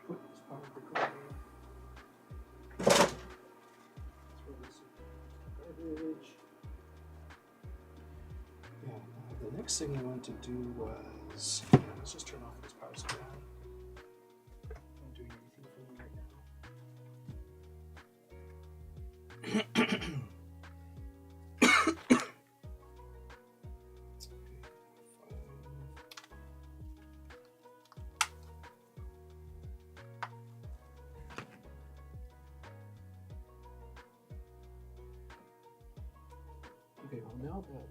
Put this power brick away. Throw this in garbage. Yeah, the next thing I wanted to do was, let's just turn off this power supply. Not doing anything for me right now. Okay, well now that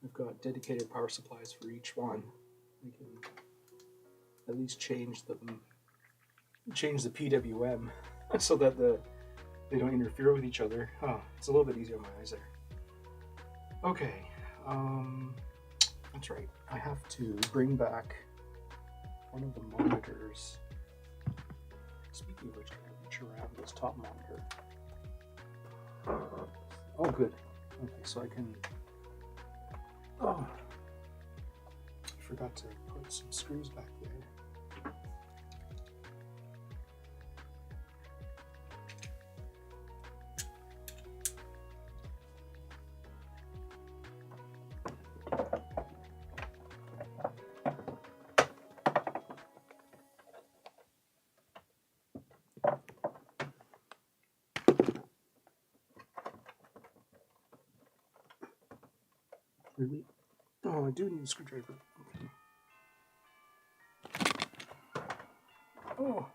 I've got dedicated power supplies for each one, we can at least change the PWM so that they don't interfere with each other. Oh, it's a little bit easier on my eyes there. Okay, that's right. I have to bring back one of the monitors. Speaking of which, I gotta reach around this top monitor. Oh, good. Okay, so I can. Oh, I forgot to put some screws back there. Really? Oh, I do need a screwdriver. Okay. Oh.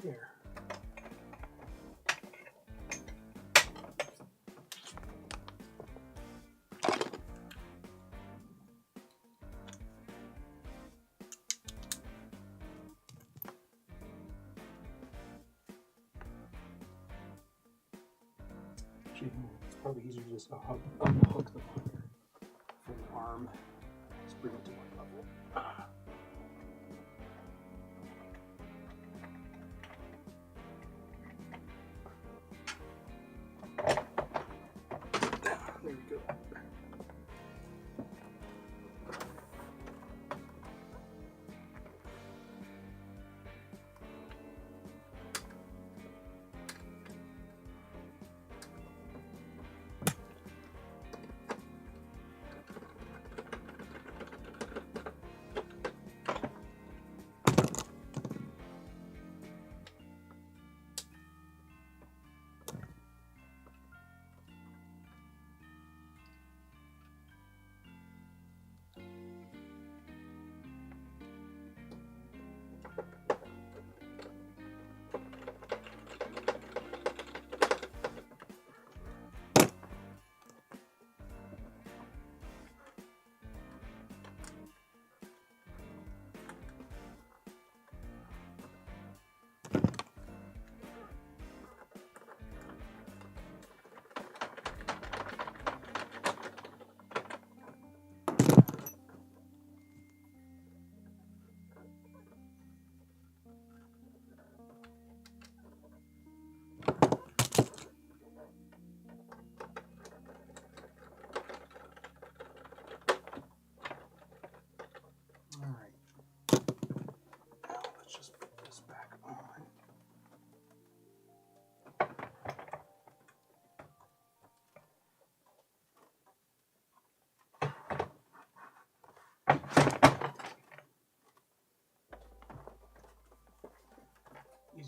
There. Actually, it's probably easier to just unhook the monitor from the arm. Just bring it to one level. There we go.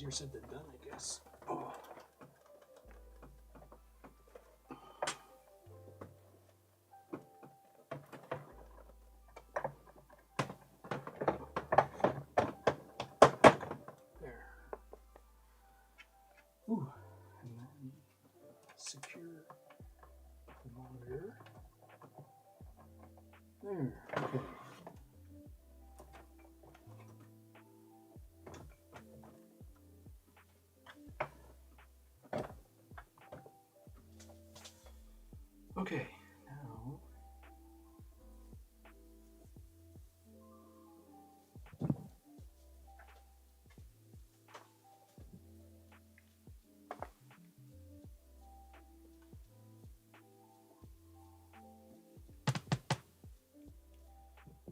Easier said than done, I guess. Oh. There. Ooh. And then secure the monitor. There. Okay. Okay, now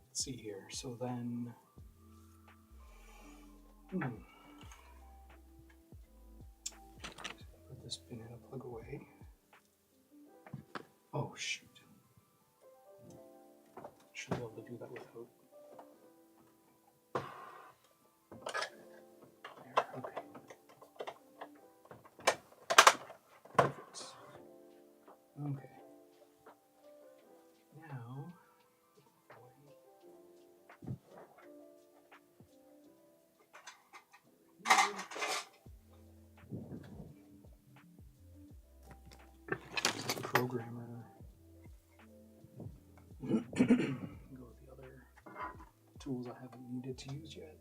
let's see here. So then put this pin in a plug away. Oh shoot. Should be able to do that without. There, okay. Perfect. Okay. Now programmer. Go with the other tools I haven't needed to use yet.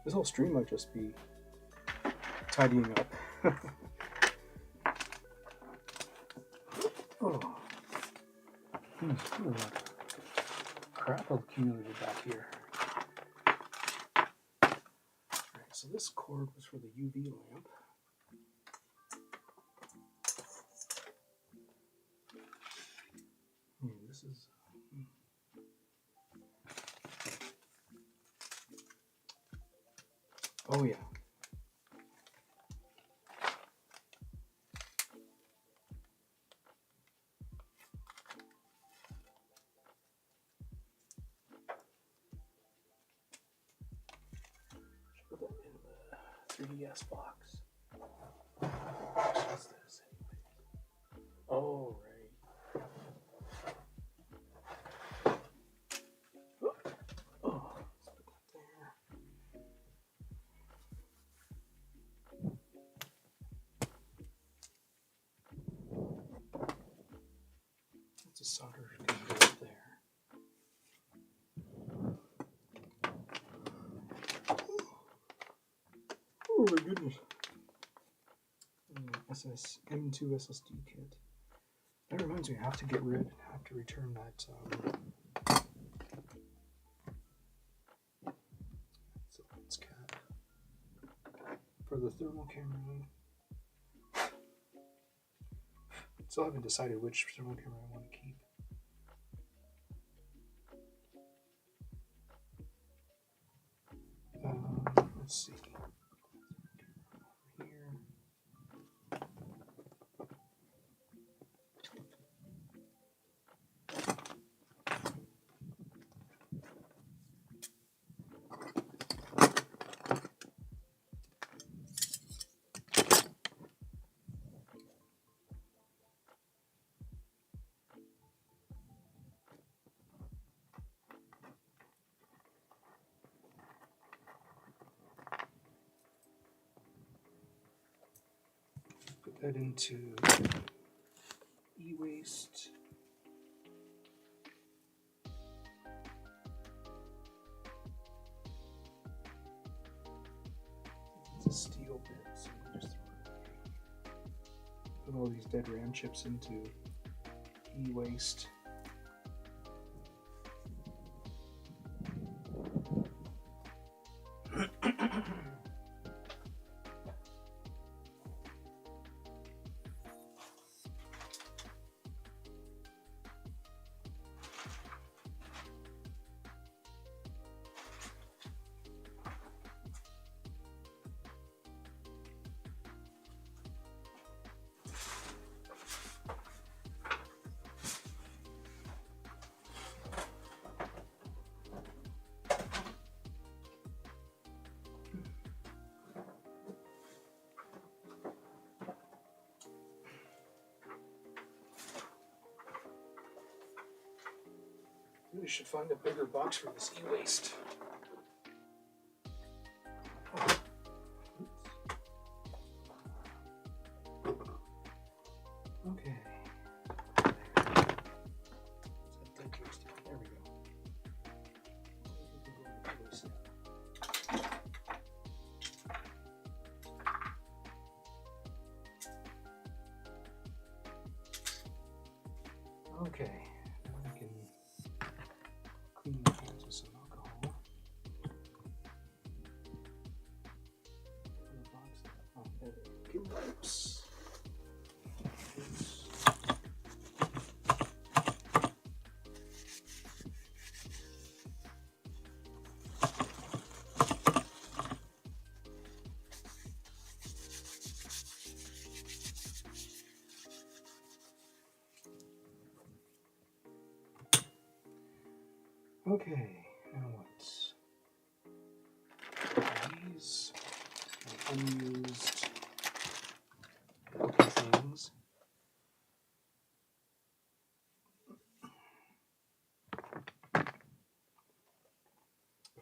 This whole stream might just be tidying up. Oh. Look at that crap accumulated back here. Alright, so this cord was for the UV lamp. And this is oh yeah. 3DS box. What's this anyway? Oh, right. Oh, let's put that there. That's a solder can go up there. Oh my goodness. M2 SSD kit. That reminds me, I have to return that. It's cap for the thermal camera. Still haven't decided which thermal camera I want to keep. Let's see. Over here. Put that into e-waste. It's a steel bit, so we just throw it away. Put all these dead RAM chips into e-waste. We should find a bigger box for this e-waste. Okay. There we go. Okay. Clean your hands with some alcohol. Oh, there we go. Wipes. Okay, now what? These unused things.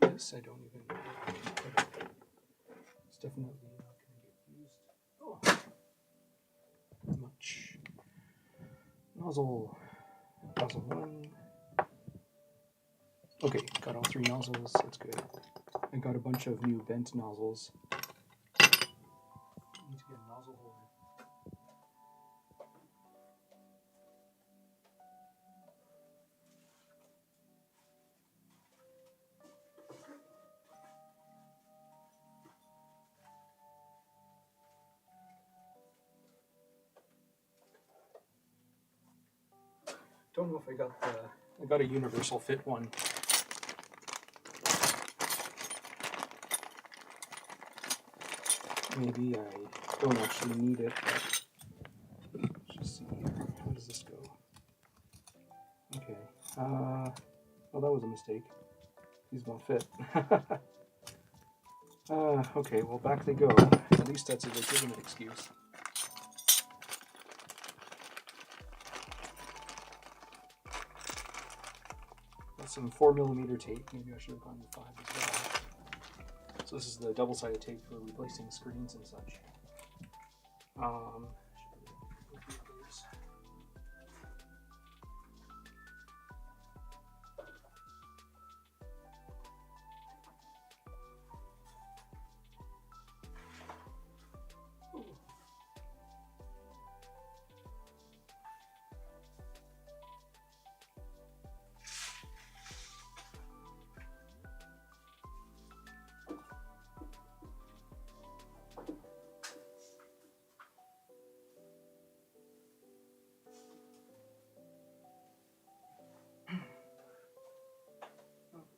This I don't even know where I can put it. It's definitely not going to get used much. Nozzle 1. Okay, got all 3 nozzles, that's good. I got a bunch of new bent nozzles. I need to get a nozzle holder. Don't know if I got a universal fit one. Maybe I don't actually need it, but let's just see here. How does this go? Okay. Well, that was a mistake. These won't fit. Okay, well, back they go. At least that's a legitimate excuse. Got some 4mm tape. Maybe I should have gone with 5 as well. So this is the double-sided tape for replacing screens and such.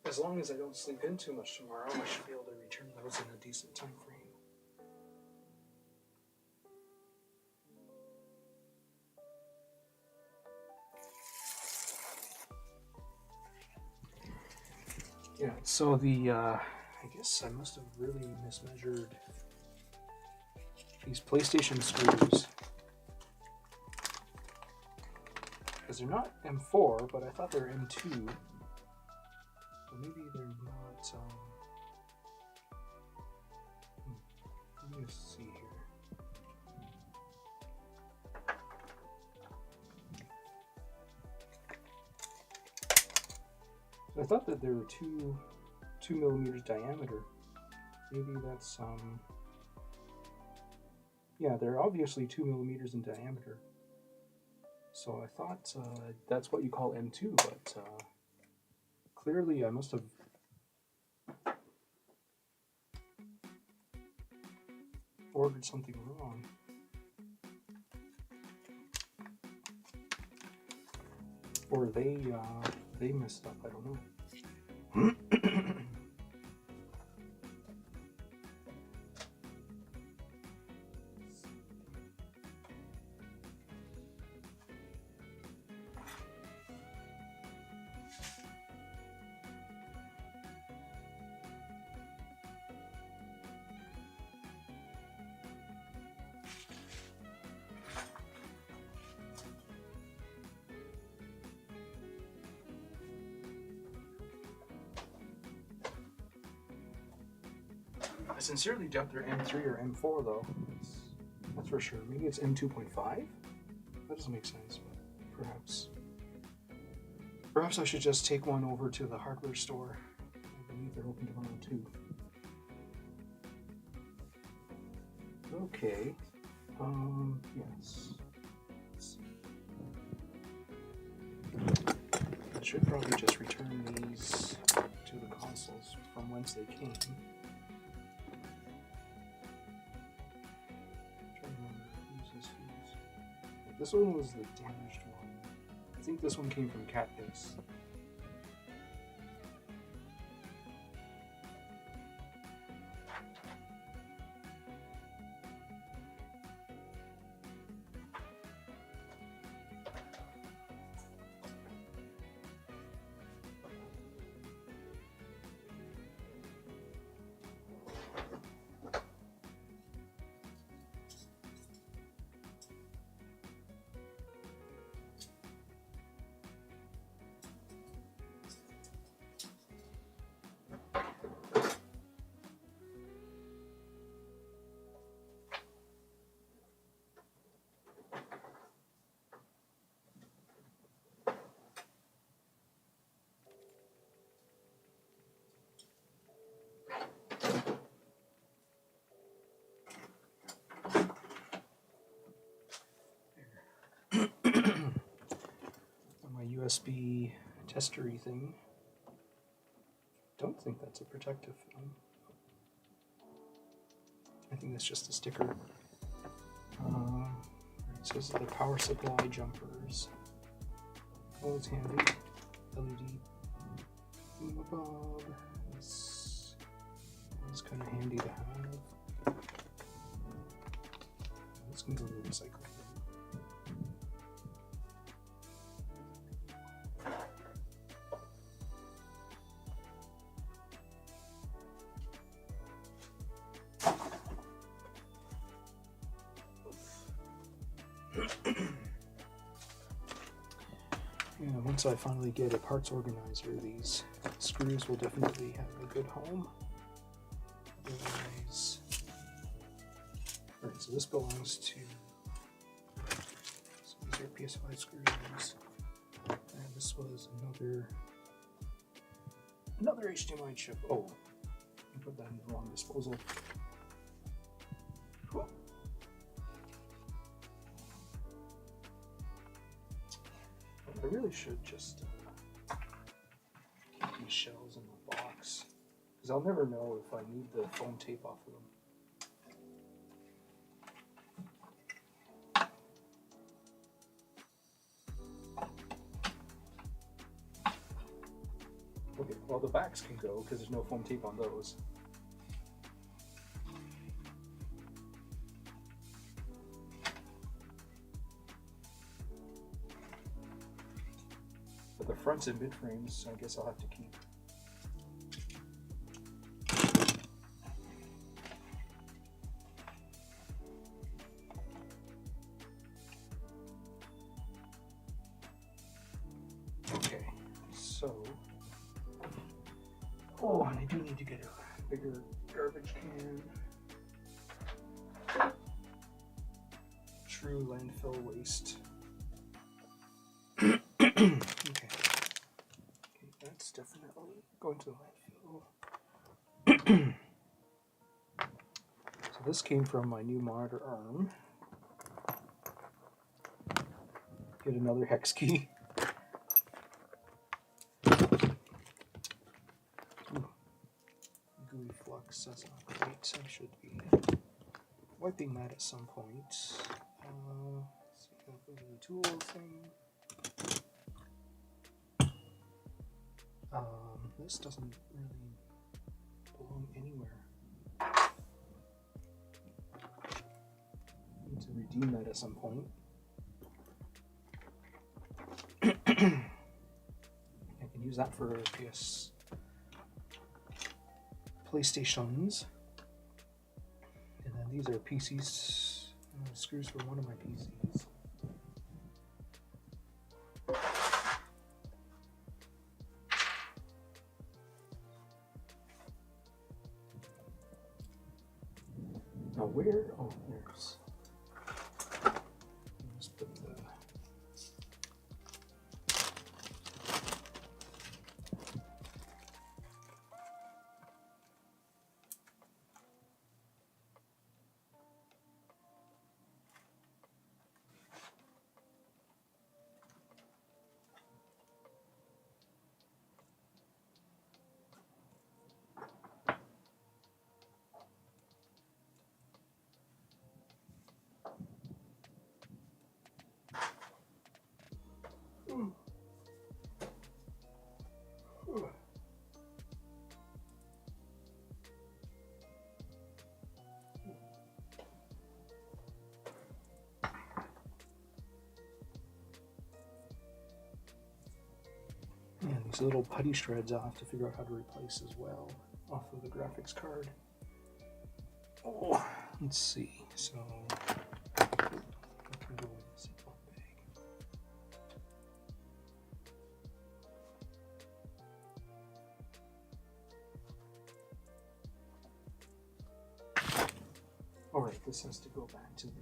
As long as I don't sleep in too much tomorrow, I should be able to return those in a decent time frame. Yeah, so I guess I must have really mismeasured these PlayStation screws. Because they're not M4, but I thought they were M2. But maybe they're not, let me just see here. I thought that there were 2mm diameter. Maybe that's, yeah, they're obviously 2mm in diameter. So I thought that's what you call M2, but clearly I must have ordered something wrong. Or they messed up, I don't know. I sincerely doubt they're M3 or M4 though. That's for sure. Maybe it's M2.5? That doesn't make sense, but perhaps I should just take one over to the hardware store. I believe they're open tomorrow too. Okay. Yes. I should probably just return these to the consoles from whence they came. This one was the damaged one. I think this one came from Cat Base. My USB testery thing. Don't think that's a protective film. I think that's just a sticker. It says the power supply jumpers. Oh, it's handy. LED thingamabob. It's kind of handy to have. This can go to the recycle. once I finally get a parts organizer, these screws will definitely have a good home. Otherwise, alright, so this belongs to, so these are PS5 screws, and this was another HDMI chip. Oh, I put that in the wrong disposal. Cool. I really should just keep these shells in the box, because I'll never know if I need the foam tape off of them. Okay, well the backs can go because there's no foam tape on those. But the fronts and mid frames, I guess I'll have to keep. Okay, so. Oh, and I do need to get a bigger garbage can. True landfill waste. Okay, that's definitely going to the landfill. So this came from my new monitor arm. Get another hex key. Gooey flux, that's not great. I should be wiping that at some point. Let's see, I'll go to the tool thing. This doesn't really belong anywhere. Need to redeem that at some point. I can use that for PlayStations. And then these are PCs, screws for one of my PCs. Now where? Oh, there's. Let's put the. And these little putty shreds I'll have to figure out how to replace as well off of the graphics card. Oh, let's see. So I can go in this bag. All right, this has to go back to the.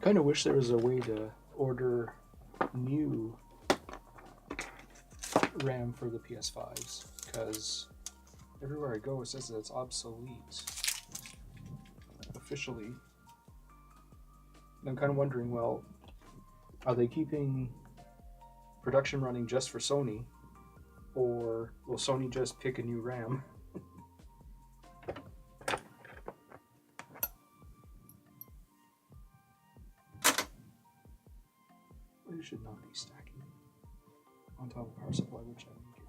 Kind of wish there was a way to order new RAM for the PS5s, because everywhere I go it says that it's obsolete officially. And I'm kind of wondering, well, are they keeping production running just for Sony, or will Sony just pick a new RAM? should not be stacking on top of power supply, which I need to get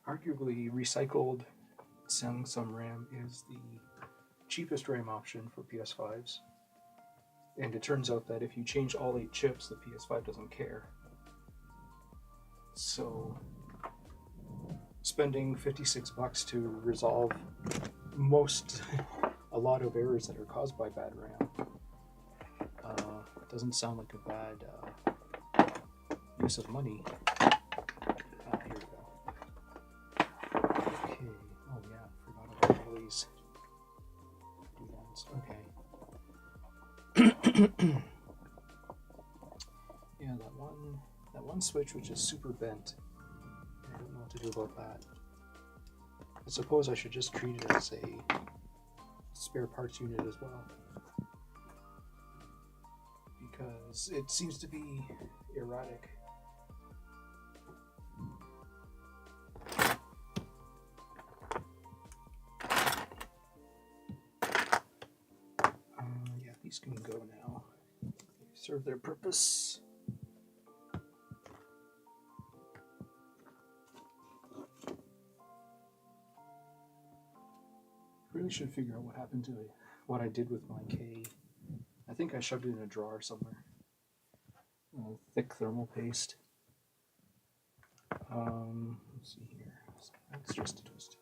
rid of. Arguably, recycled Samsung RAM is the cheapest RAM option for PS5s. And it turns out that if you change all 8 chips, the PS5 doesn't care. So, spending $56 to resolve a lot of errors that are caused by bad RAM doesn't sound like a bad use of money. Here we go. Okay. Oh yeah, forgot about all these doodads. Okay. Yeah, that one switch which is super bent. I don't know what to do about that. I suppose I should just treat it as a spare parts unit as well, because it seems to be erratic. Yeah, these can go now. They serve their purpose. Really should figure out what happened to it, what I did with my K. I think I shoved it in a drawer somewhere. Thick thermal paste. Let's see here. So that's just a twist.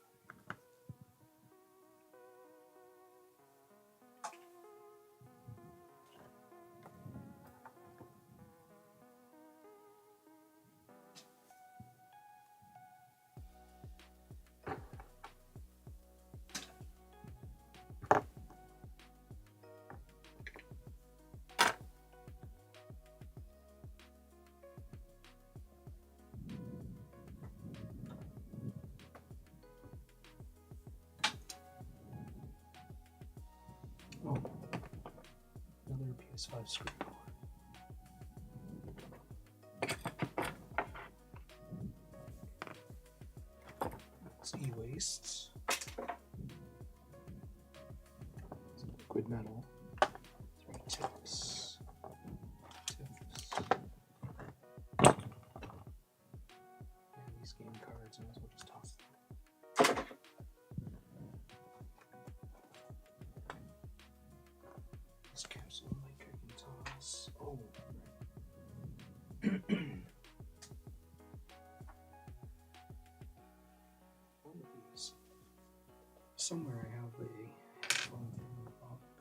Oh, another PS5 screw. That's e-waste. Some liquid metal. 3 tips. And these game cards, I might as well just toss them. This capsule mic I can toss. Oh, one of these. Somewhere I have a.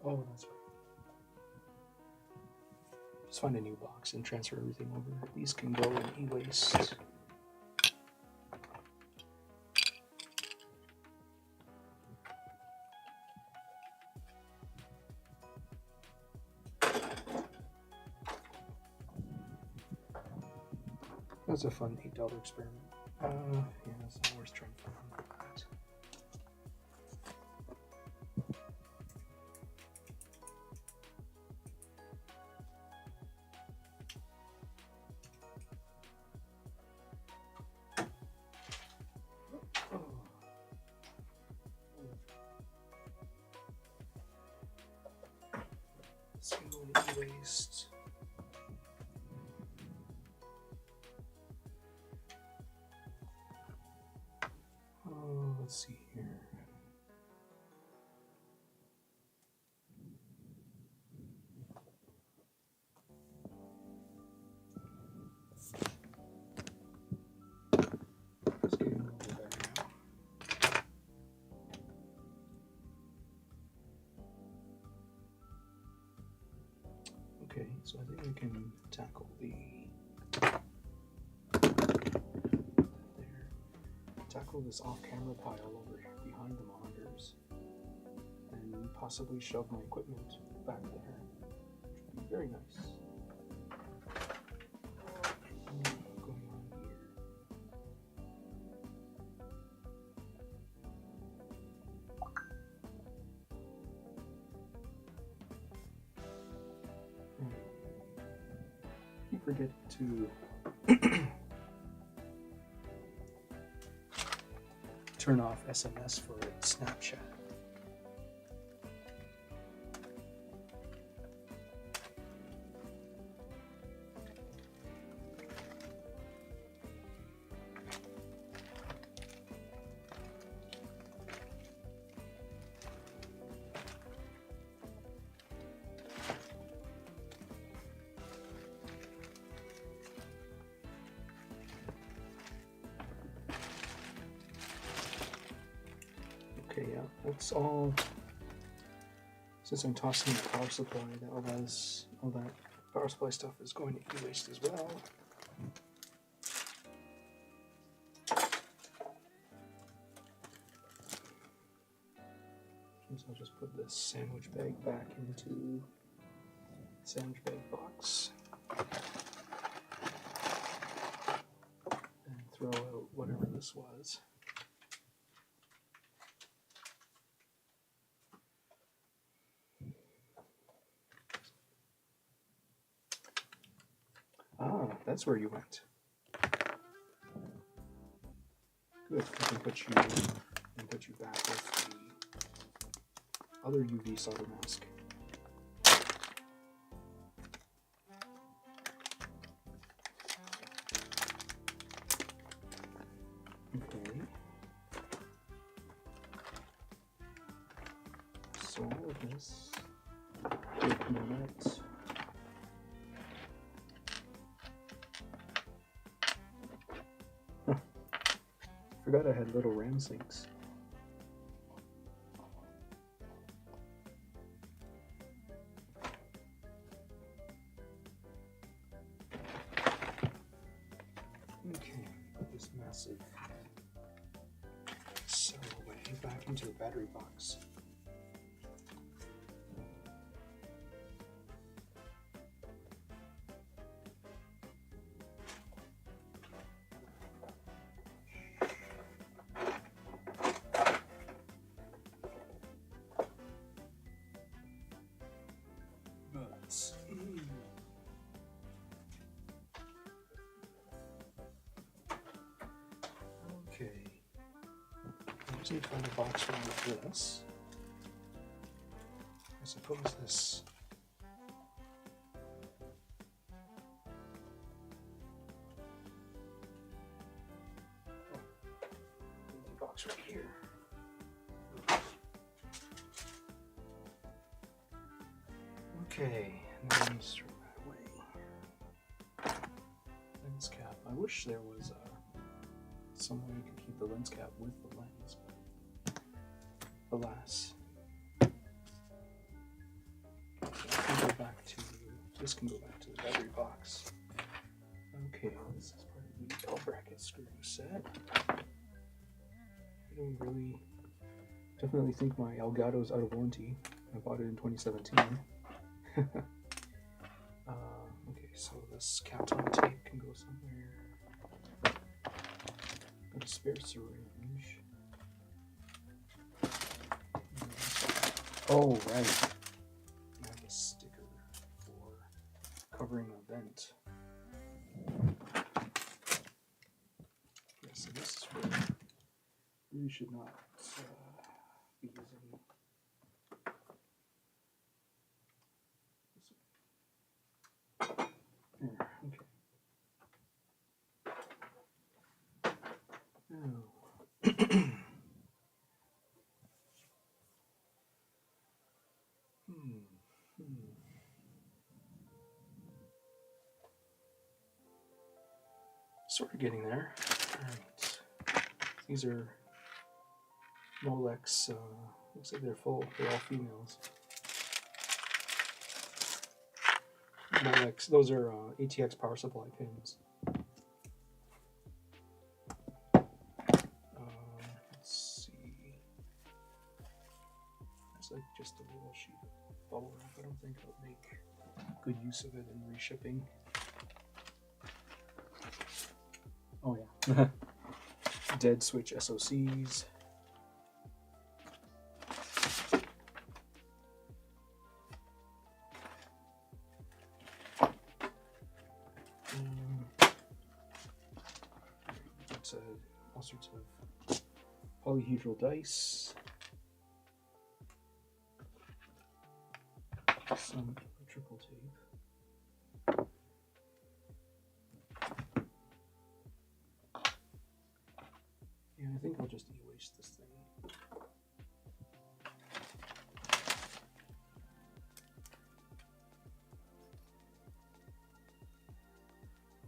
Oh, that's right. Just find a new box and transfer everything over. These can go in e-waste. That's a fun $8 experiment. Yeah, it's not worth trying to find that. Single e-waste. Let's see here. It's getting a little bit better now. Okay, so I think we can tackle tackle this off-camera pile over behind the monitors, and possibly shove my equipment back there, which would be very nice. Going on here. forget to turn off SMS for Snapchat. Okay, yeah, that's all. Since I'm tossing the power supply, all that power supply stuff is going to e-waste as well. So I'll just put this sandwich bag back into the sandwich bag box and throw out whatever this was. Ah, that's where you went. Good, I can put you back with the other UV solder mask. Okay. So all of this. Minute. Forgot I had little ram sinks. Okay, put this massive cell away back into the battery box. Okay. I just need to find a box for this. I suppose this. Empty box right here. Okay, and then throw that away. Lens cap. I wish there was some way you could keep the lens cap with the lens, but alas. This can go back to the battery box. Okay, this is part of the L bracket screw set. I don't really, definitely think my Elgato's out of warranty. I bought it in 2017. Okay, so this Kapton tape can go somewhere. Got a spare syringe. Oh, right. I have a sticker for covering a vent. Yeah, so this is where you should not be using. Sort of getting there. Alright. These are Molex, looks like they're full, they're all females. Molex, those are ATX power supply pins. Let's see. It's like just a little sheet of bubble wrap. I don't think I'll make good use of it in reshipping. Oh yeah. Dead switch SOCs. got all sorts of polyhedral dice, some triple tape. Yeah, I think I'll just e-waste this thing.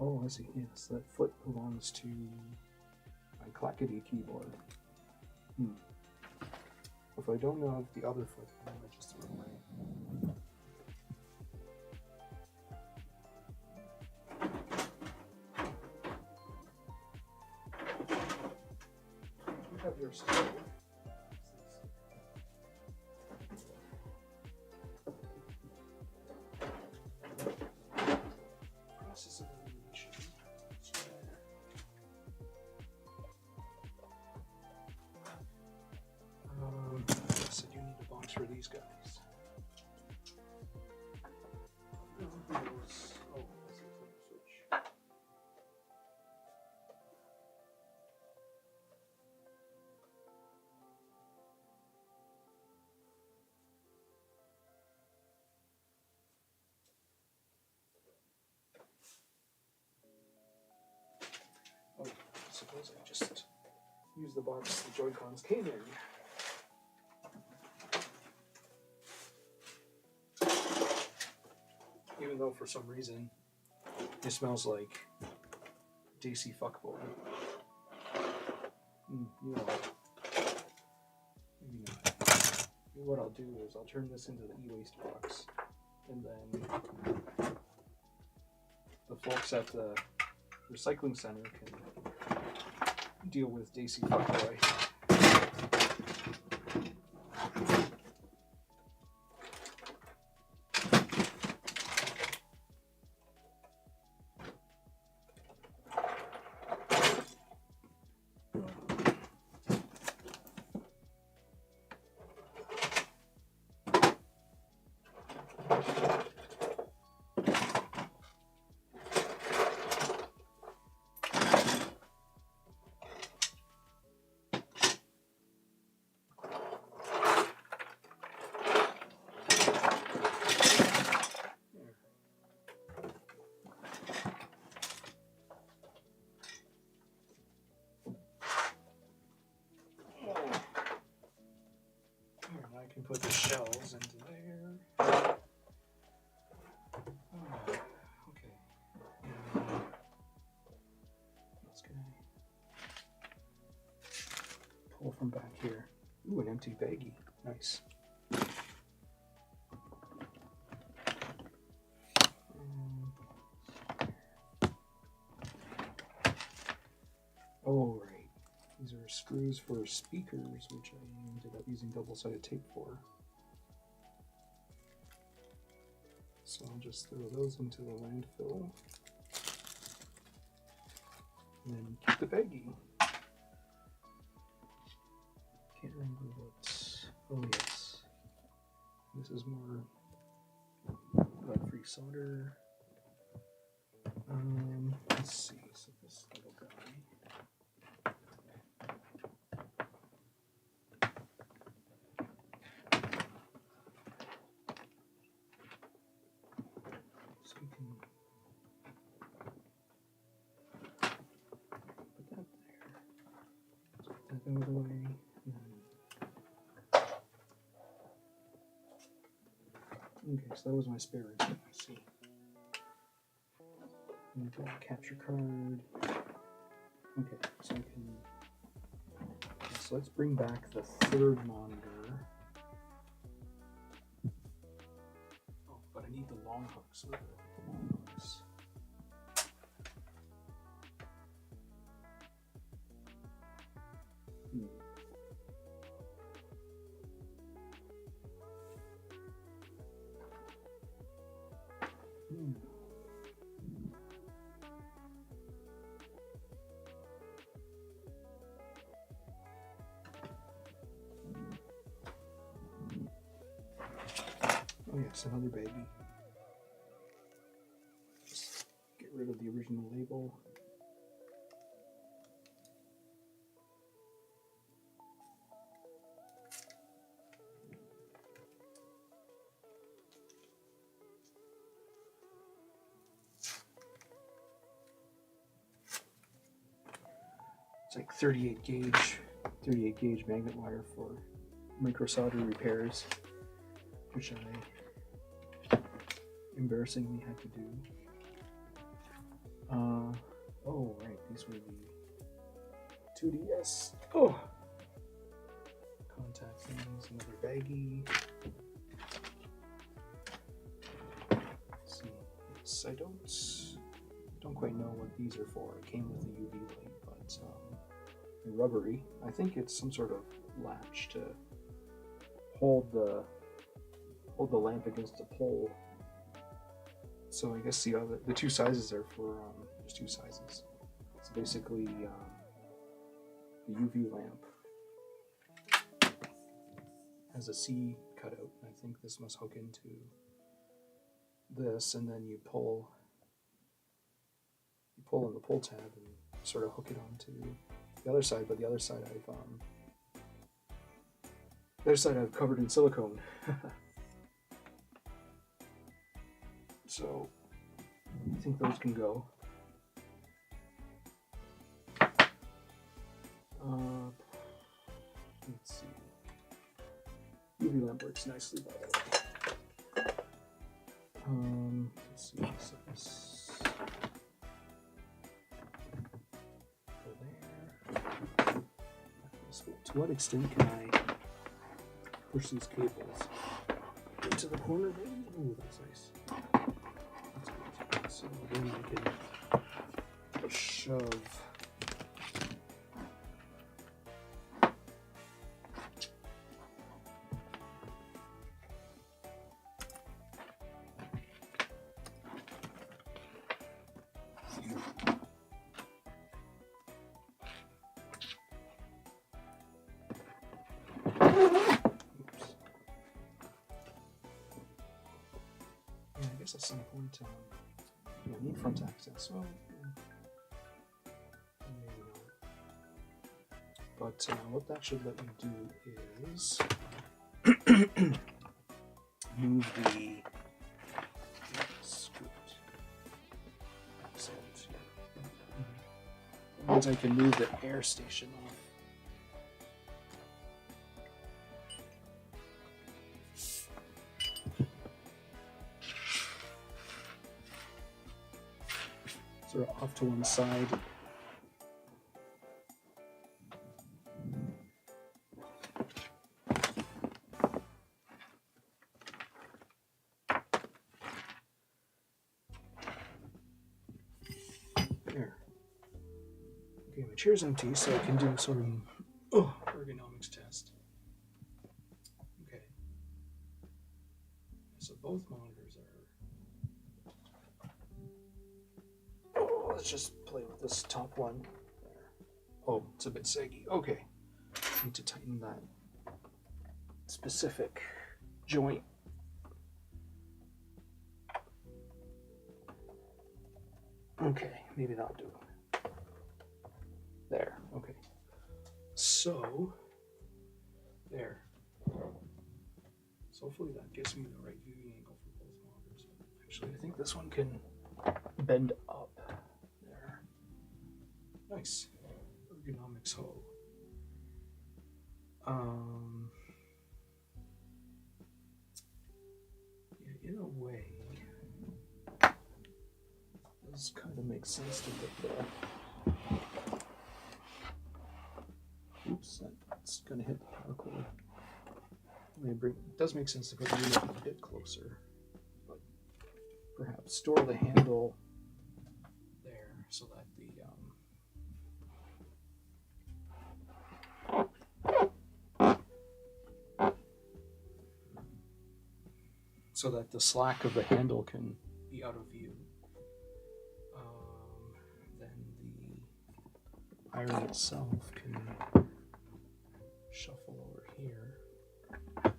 Oh, I see. Yes, that foot belongs to my clackety keyboard. If I don't know if the other foot, I might just throw it away. You have your stove. Process of elimination. So you need a box for these guys. Oh, let's see if I can switch. Oh, I suppose I just use the box the Joy-Cons came in. Even though for some reason it smells like DC fuckboy. You know what? Maybe not. Maybe what I'll do is I'll turn this into the e-waste box, and then the folks at the recycling center can deal with DC fuckboy. I can put the shells into there. Oh, okay. Let's go. Pull from back here. Ooh, an empty baggie. Nice. Oh, right. These are screws for speakers, which I ended up using double-sided tape for. So I'll just throw those into the landfill. And then keep the baggie. Can't remember what... Oh, yes. This is more lead-free solder. Let's see. So this little guy. So we can put that there. Let's put that out of the way. Okay, so that was my spare instrument. I see. And I've got a capture card. Okay, so I can. So let's bring back the third monitor. Oh, but I need the long hooks. Where are the long hooks? Oh yes, another baggie. Just get rid of the original label. like 38 gauge magnet wire for micro solder repairs, which I embarrassingly had to do. Oh right, these were the 2DS. Oh, contact things, another baggie. Let's see, yes, I don't quite know what these are for. It came with the UV light, but they're rubbery. I think it's some sort of latch to hold the lamp against the pole. So I guess the two sizes are for there's two sizes. It's basically the UV lamp has a C cutout. I think this must hook into this, and then you pull on the pull tab and sort of hook it onto the other side. But the other side I've covered in silicone. So I think those can go. Let's see. UV lamp works nicely, by the way. Let's see. So this go there. So to what extent can I push these cables into the corner? Ooh, that's nice. That's good. So then I can shove. At some point, I need front access, so maybe not. But what that should let me do is move the script. Excellent. That means I can move the air station off. Sort of off to one side. There. Okay, my chair's empty, so I can do sort of ergonomics test. Okay. So both monitors are. Let's just play with this top one. There. Oh, it's a bit saggy. Okay. Need to tighten that specific joint. Okay, maybe that'll do. There. Okay. So, there. So hopefully that gives me the right viewing angle for both monitors. Actually, I think this one can bend up. Nice. Ergonomics hoe. Yeah, in a way, this kind of makes sense to get the. Oops, that's gonna hit the power cord. It does make sense to put the unit a bit closer, but perhaps store the handle there so that the slack of the handle can be out of view. Then the iron itself can shuffle over here. And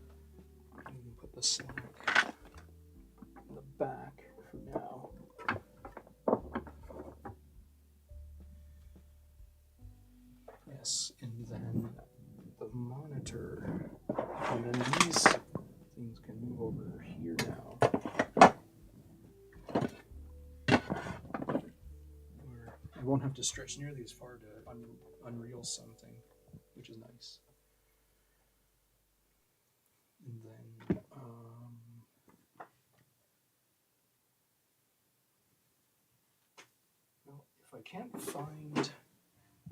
we can put the slack in the back for now. Yes, and then the monitor, and then these things can move over here now. I won't have to stretch nearly as far to unreel something, which is nice. And then, well, if I can't find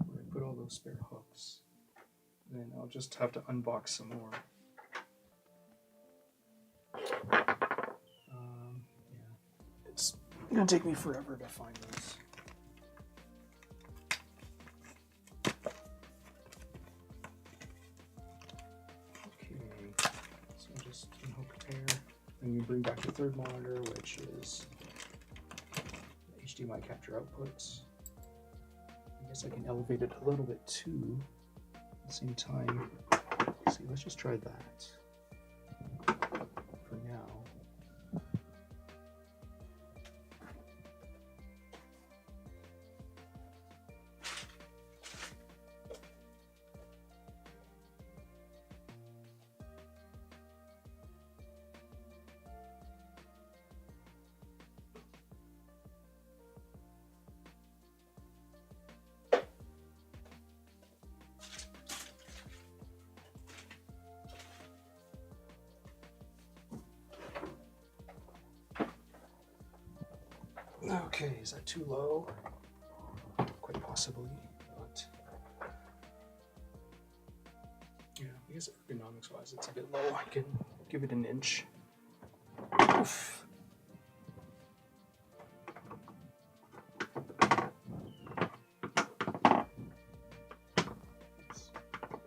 where I put all those spare hooks, then I'll just have to unbox some more. Yeah, it's gonna take me forever to find those. Okay, so just unhook a pair, and you bring back the third monitor, which is the HDMI capture outputs. I guess I can elevate it a little bit too. At the same time, let's see, let's just try that for now. Okay, is that too low? Quite possibly, but yeah, I guess ergonomics wise it's a bit low. I can give it an inch. Oof.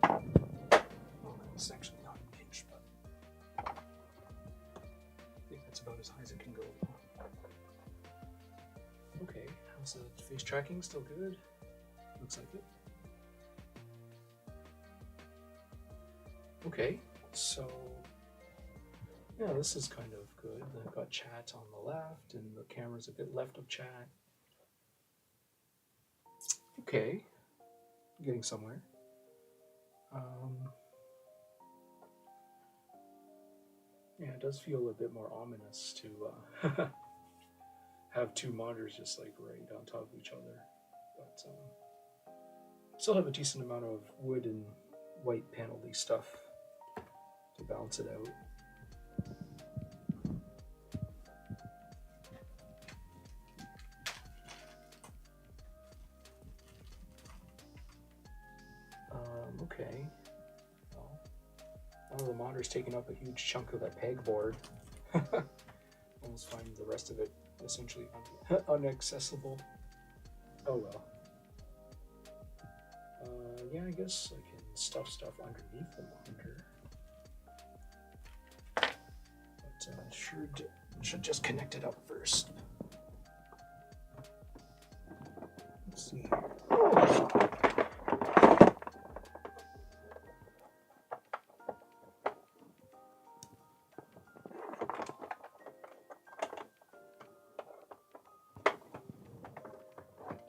Oh, that's actually not an inch, but I think that's about as high as it can go. Okay, how's the face tracking? Still good? Looks like it. Okay, so yeah, this is kind of good. I've got chat on the left and the camera's a bit left of chat. Okay, getting somewhere. Yeah, it does feel a bit more ominous to have two monitors just like right on top of each other, but still have a decent amount of wood and white panel-y stuff to balance it out. Okay, well, one of the monitor's taking up a huge chunk of that pegboard. Almost find the rest of it essentially inaccessible. Oh well. Yeah, I guess I can stuff stuff underneath the monitor. But should just connect it up first. Let's see.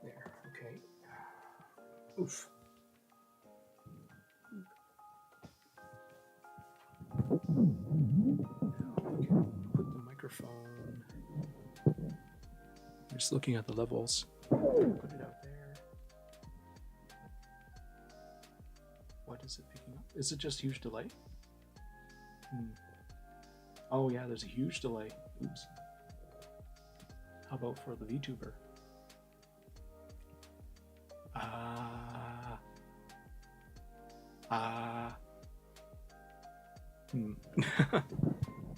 There, okay. Oof. Put the microphone. I'm just looking at the levels. Put it out there. What is it picking up? Is it just huge delay? Oh yeah, there's a huge delay. Oops. How about for the VTuber?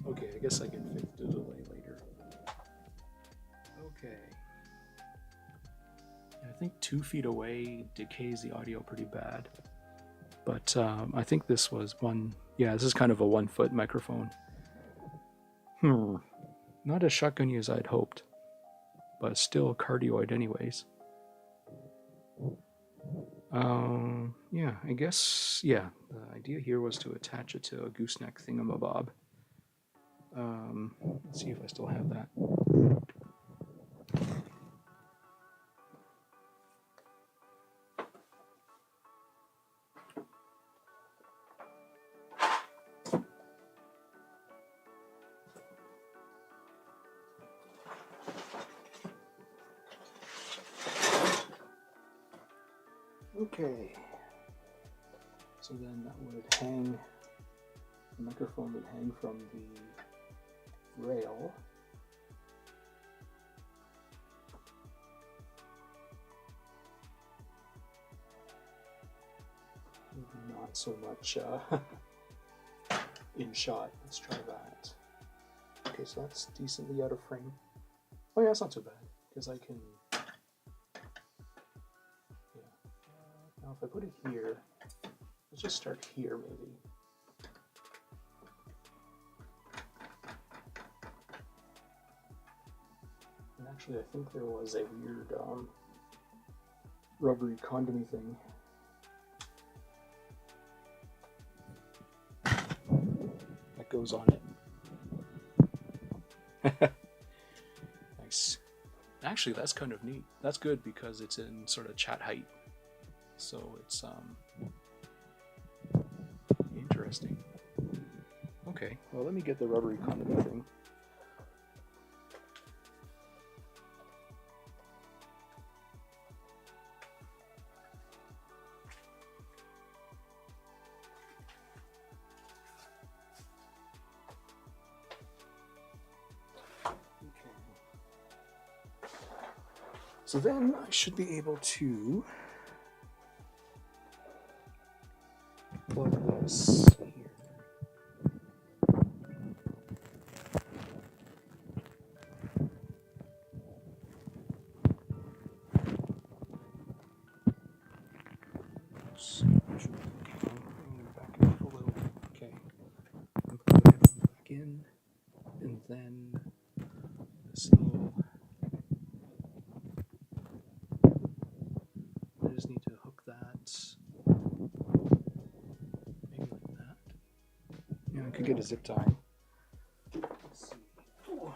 Okay, I guess I can fix the delay later. Okay. I think 2 feet away decays the audio pretty bad. But I think this was this is kind of a 1 foot microphone. Not as shotgunny as I'd hoped, but still cardioid anyways. Yeah, I guess, yeah, the idea here was to attach it to a gooseneck thingamabob. Let's see if I still have that. Okay. So then that would hang, the microphone would hang from the rail. Maybe not so much in shot. Let's try that. Okay, so that's decently out of frame. Oh yeah, it's not too bad, because I can, yeah. Now if I put it here, let's just start here maybe. And actually I think there was a weird rubbery condomy thing. That goes on it. Nice. Actually, that's kind of neat. That's good because it's in sort of chat height. So it's interesting. Okay, well let me get the rubbery condomy thing. So then I should be able to plug this here. So I should be okay. I'm going to back it up a little. Okay. I'll plug it back in, and then this little. I just need to hook that. Maybe like that. Yeah, I could get a zip tie. Let's see. Ooh.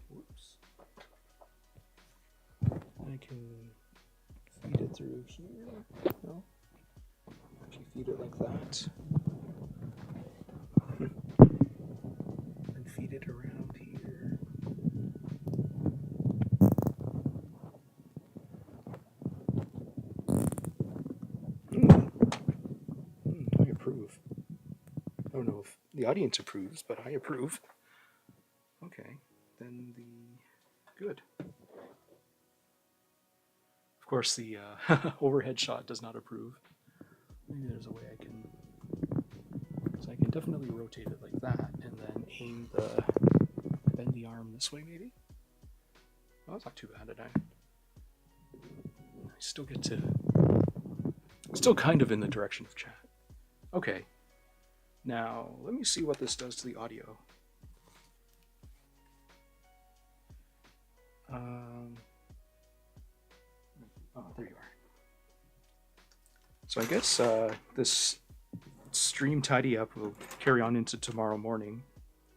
Whoops. I can feed it through here. No? Actually feed it like that. And feed it around here. I approve. I don't know if the audience approves, but I approve. Okay, then good. Of course, the overhead shot does not approve. Maybe there's a way I can. So I can definitely rotate it like that, and then bend the arm this way, maybe. Oh, that's not too bad, I still get to. Still kind of in the direction of chat. Okay. Now, let me see what this does to the audio. Oh, there you are. So I guess this stream tidy up will carry on into tomorrow morning,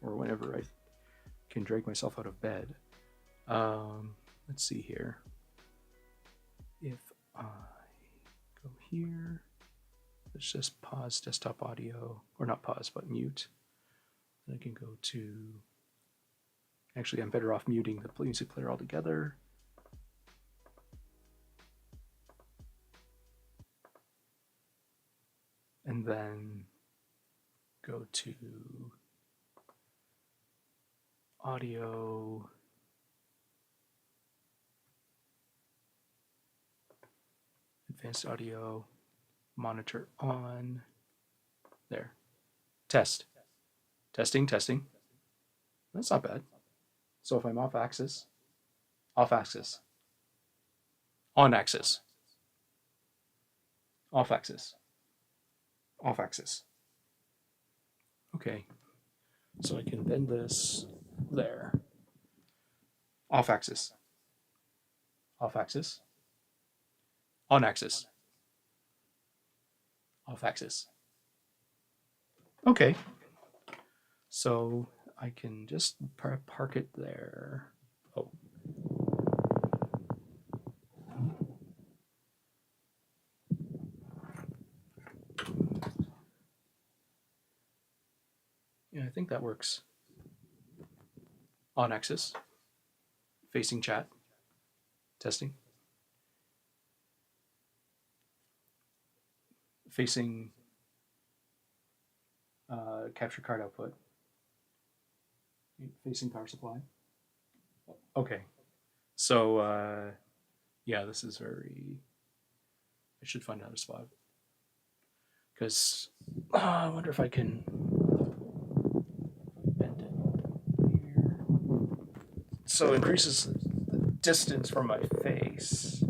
or whenever I can drag myself out of bed. Let's see here. If I go here, let's just pause desktop audio, or not pause, but mute. And I can go to, actually I'm better off muting the music player altogether. And then go to audio, advanced audio, monitor on, there, test, testing. That's not bad. So if I'm off axis, on axis, off axis. Okay, so I can bend this there. Off axis, on axis, off axis. Okay, so I can just park it there. Oh, that works. On axis. Facing chat. Testing. Facing capture card output. Facing power supply. Okay. So, yeah, this is very... I should find another spot. Because I wonder if I can bend it here. So it increases the distance from my face.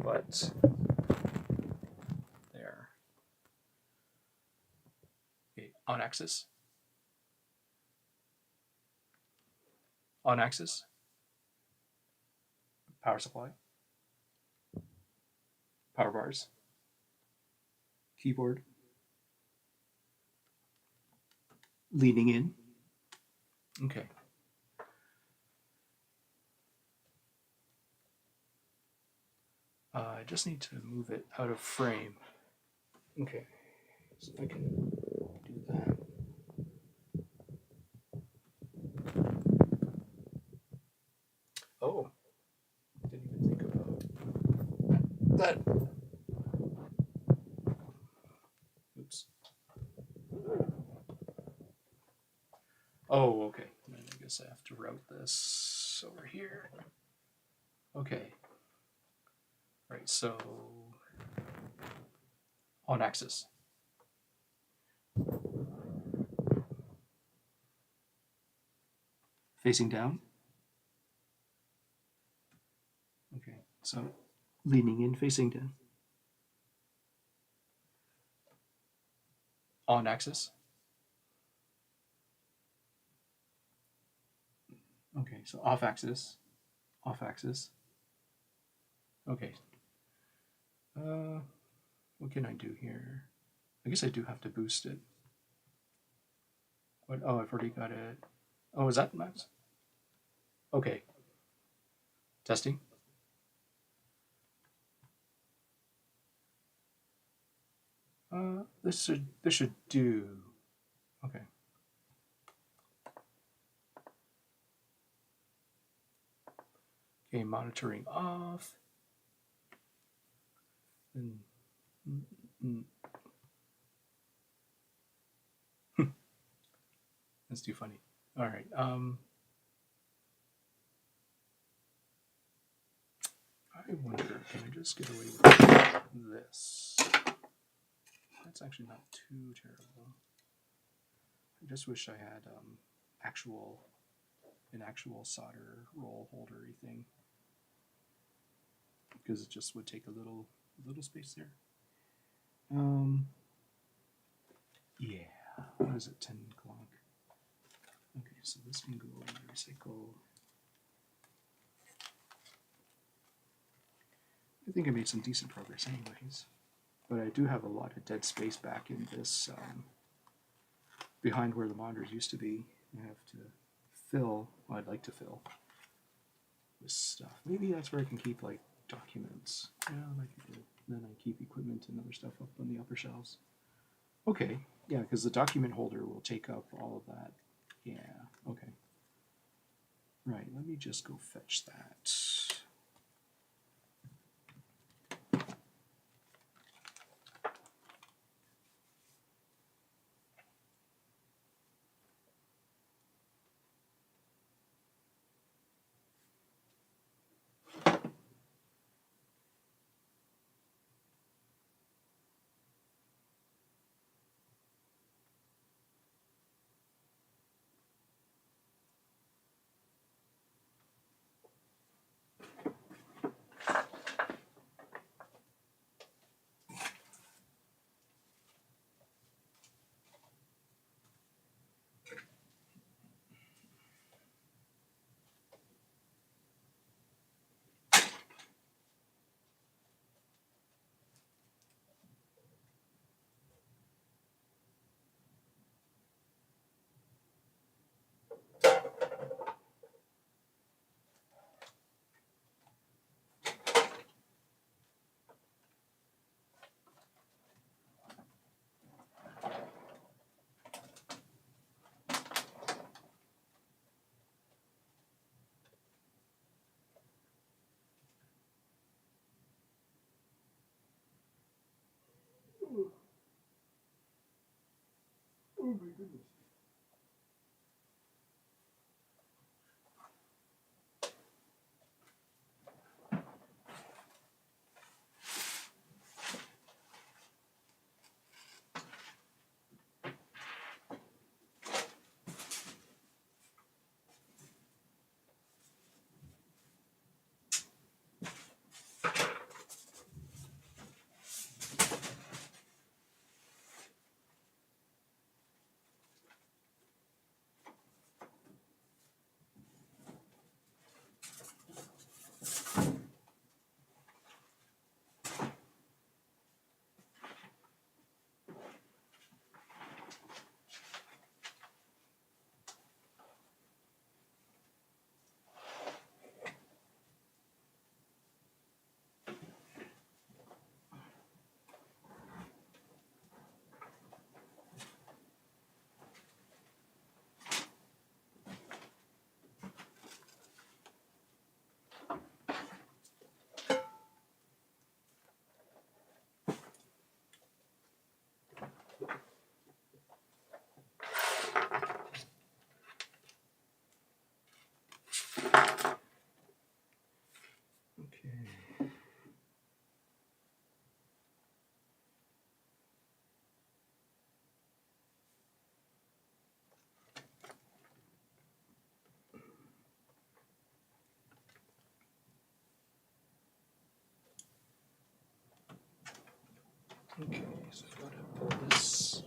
But there. Okay, on axis. On axis. Power supply. Power bars. Keyboard. Leaning in. Okay. I just need to move it out of frame. Okay. So if I can do that. Oh. Didn't even think about that. Oops. Oh, okay. I guess I have to route this over here. Okay. Right, so on axis. Facing down. Okay, so leaning in, facing down. On axis. Okay, so off axis. Off axis. Okay. What can I do here? I guess I do have to boost it. What? Oh, I've already got it. Oh, is that max? Okay. Testing. This should do. Okay. Okay, monitoring off. And that's too funny. All right. I wonder, can I just get away with this? That's actually not too terrible. I just wish I had an actual solder roll holdery thing, because it just would take a little space there. Yeah. What is it? 10 o'clock. Okay, so this can go in the recycle. I think I made some decent progress anyways, but I do have a lot of dead space back in this, behind where the monitors used to be. I have to fill, well, I'd like to fill this stuff. Maybe that's where I can keep like documents. Yeah, I can do. Then I keep equipment and other stuff up on the upper shelves. Okay, yeah, because the document holder will take up all of that. Yeah, okay. Right, let me just go fetch that. my goodness. Okay. Okay, so I've got to pull this.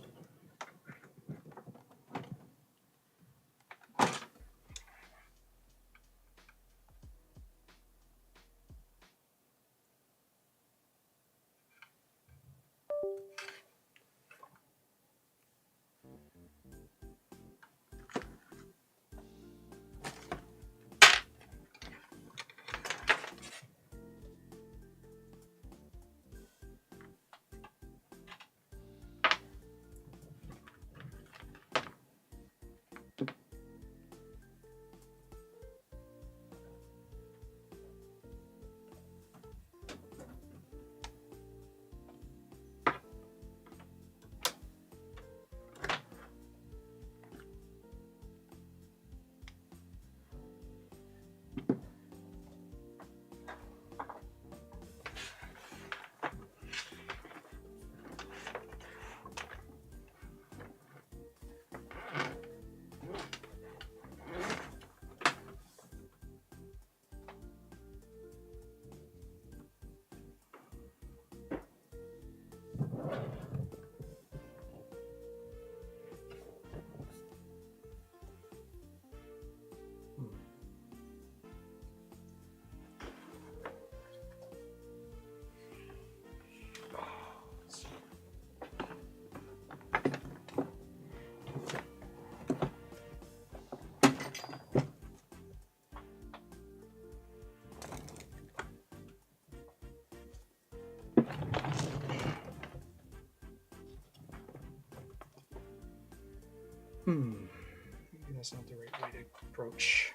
Maybe that's not the right way to approach.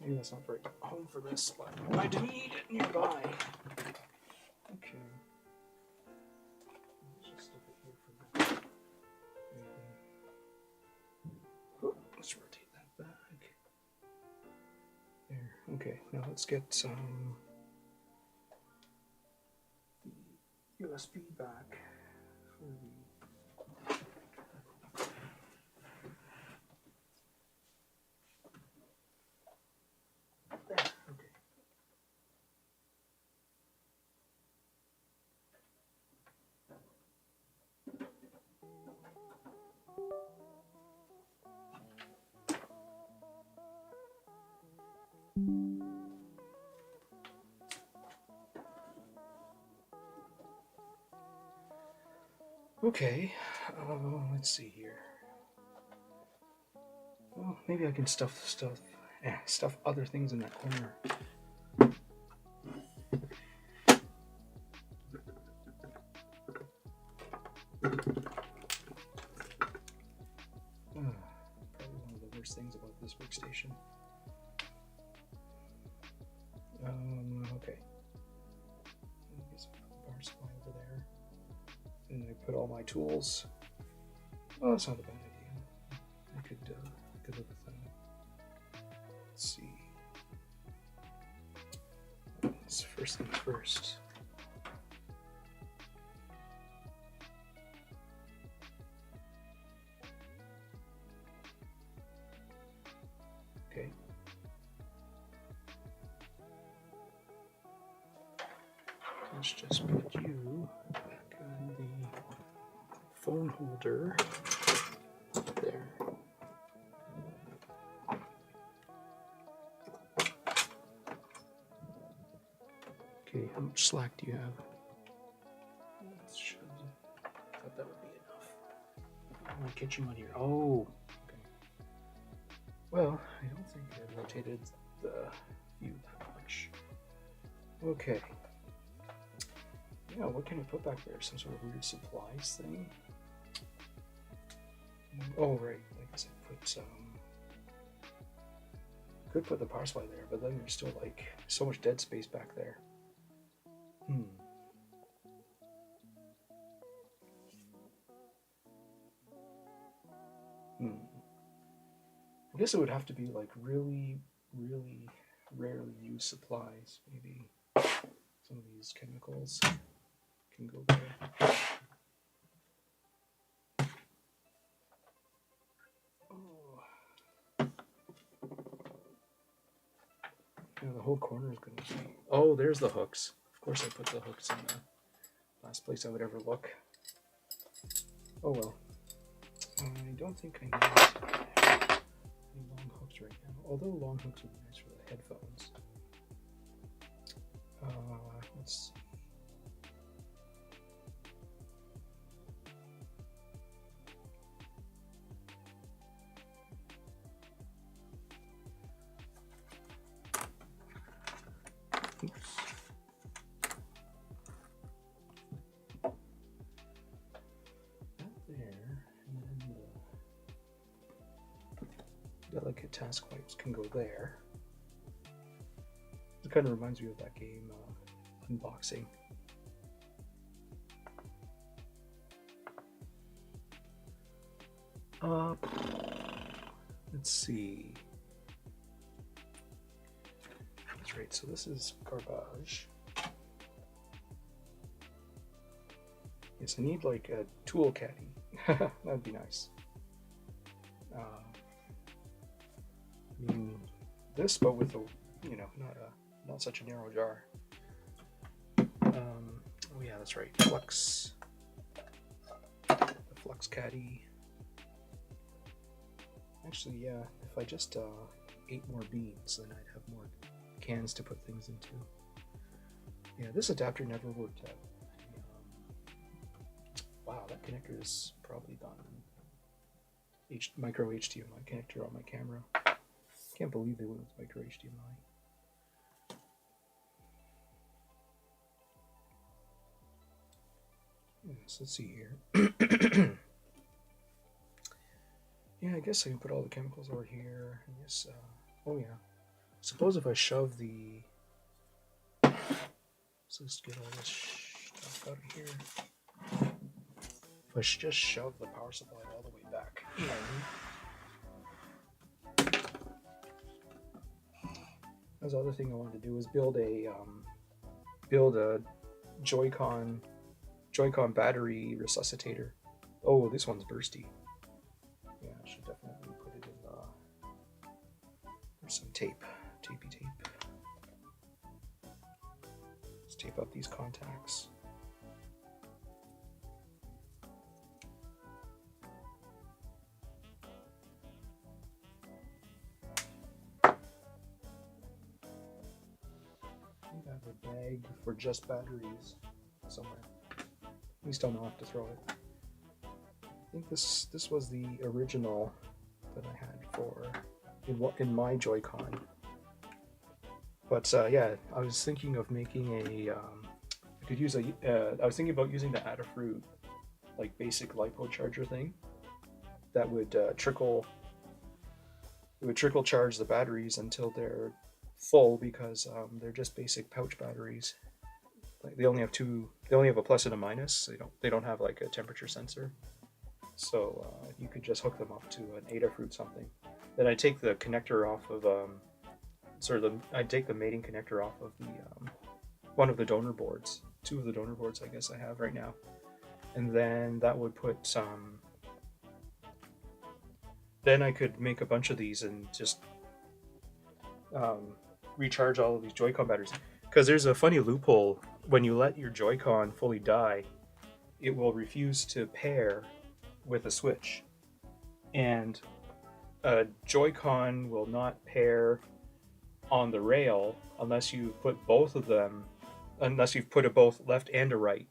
Maybe that's not the right home for this, but I do need it nearby. Okay. Let's just stick it here for now. Let's rotate that back. There. Okay, now let's get the USB back for the. Okay, let's see here. Well, maybe I can stuff other things in that corner. Probably one of the worst things about this workstation. Okay. Get some power supply over there. And I put all my tools Oh, that's not a bad idea. I could live with that. Let's see. Let's first thing first. Okay. Let's just put you back on the phone holder there. Okay, how much slack do you have? Thought that would be enough. My kitchen money here. Oh, okay. Well, I don't think I rotated the view that much. Okay. Yeah, what can I put back there? Some sort of weird supplies thing? Oh, right. I guess I put could put the power supply there, but then there's still like so much dead space back there. I guess it would have to be like really, really rarely used supplies. Maybe some of these chemicals can go there. Oh. Yeah, the whole corner is going to be... Oh, there's the hooks. Of course I put the hooks in the last place I would ever look. Oh well. I don't think I need any long hooks right now. Although long hooks would be nice for the headphones. Let's see. Oops. That there, and then the delicate task wipes can go there. It kind of reminds me of that game, Unboxing. Let's see. That's right, so this is garbage. Yes, I need like a tool caddy. That'd be nice. I mean, this, but with a, you know, not such a narrow jar. Oh yeah, that's right. Flux. The flux caddy. Actually, yeah, if I just ate more beans, then I'd have more cans to put things into. Yeah, this adapter never worked out. Wow, that connector is probably gone. Micro HDMI connector on my camera. Can't believe they went with micro HDMI. Yes, let's see here. Yeah, I guess I can put all the chemicals over here. I guess, oh yeah. Suppose if I shove the... So let's get all this stuff out of here. If I just shove the power supply all the way back in. That's the other thing I wanted to do is build a Joy-Con battery resuscitator. Oh, this one's bursty. Yeah, I should definitely put it in there's some tapey tape. Let's tape up these contacts. I think I have a bag for just batteries somewhere. At least I'll not have to throw it. I think this was the original that I had for in my Joy-Con. But yeah, I was thinking of making a. I could use a. I was thinking about using the Adafruit, like basic LiPo charger thing, that would trickle. It would trickle charge the batteries until they're full because they're just basic pouch batteries. Like they only have a plus and a minus. They don't have like a temperature sensor. so you could just hook them up to an Adafruit something. Then I take the connector off of I take the mating connector off of the one of the donor boards, two of the donor boards I guess I have right now, and then that would put some. Then I could make a bunch of these and just recharge all of these Joy-Con batteries. Because there's a funny loophole: when you let your Joy-Con fully die, it will refuse to pair with a switch, and a Joy-Con will not pair on the rail unless you put both of them, unless you've put it both left and a right.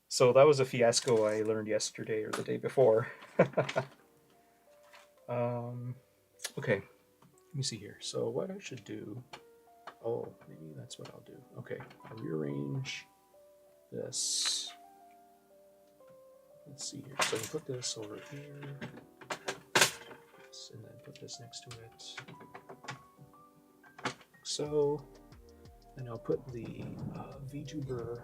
So that was a fiasco I learned yesterday or the day before. Okay, let me see here. So what I should do, oh, maybe that's what I'll do. Okay, I'll rearrange this. Let's see here. So I'll put this over here, and then put this next to it. So, and I'll put the VTuber,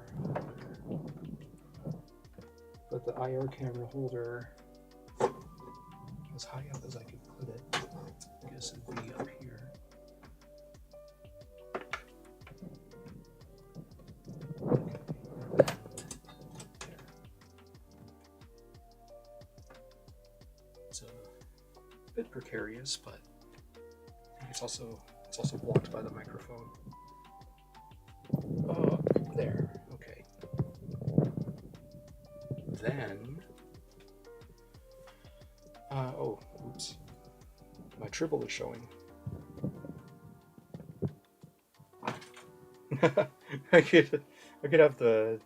put the IR camera holder as high up as I can put it. I guess it'd be up here. Okay. There. It's a bit precarious, but I think it's also blocked by the microphone. Oh, there. Okay. Then, oh, oops. My tribble is showing. I could have the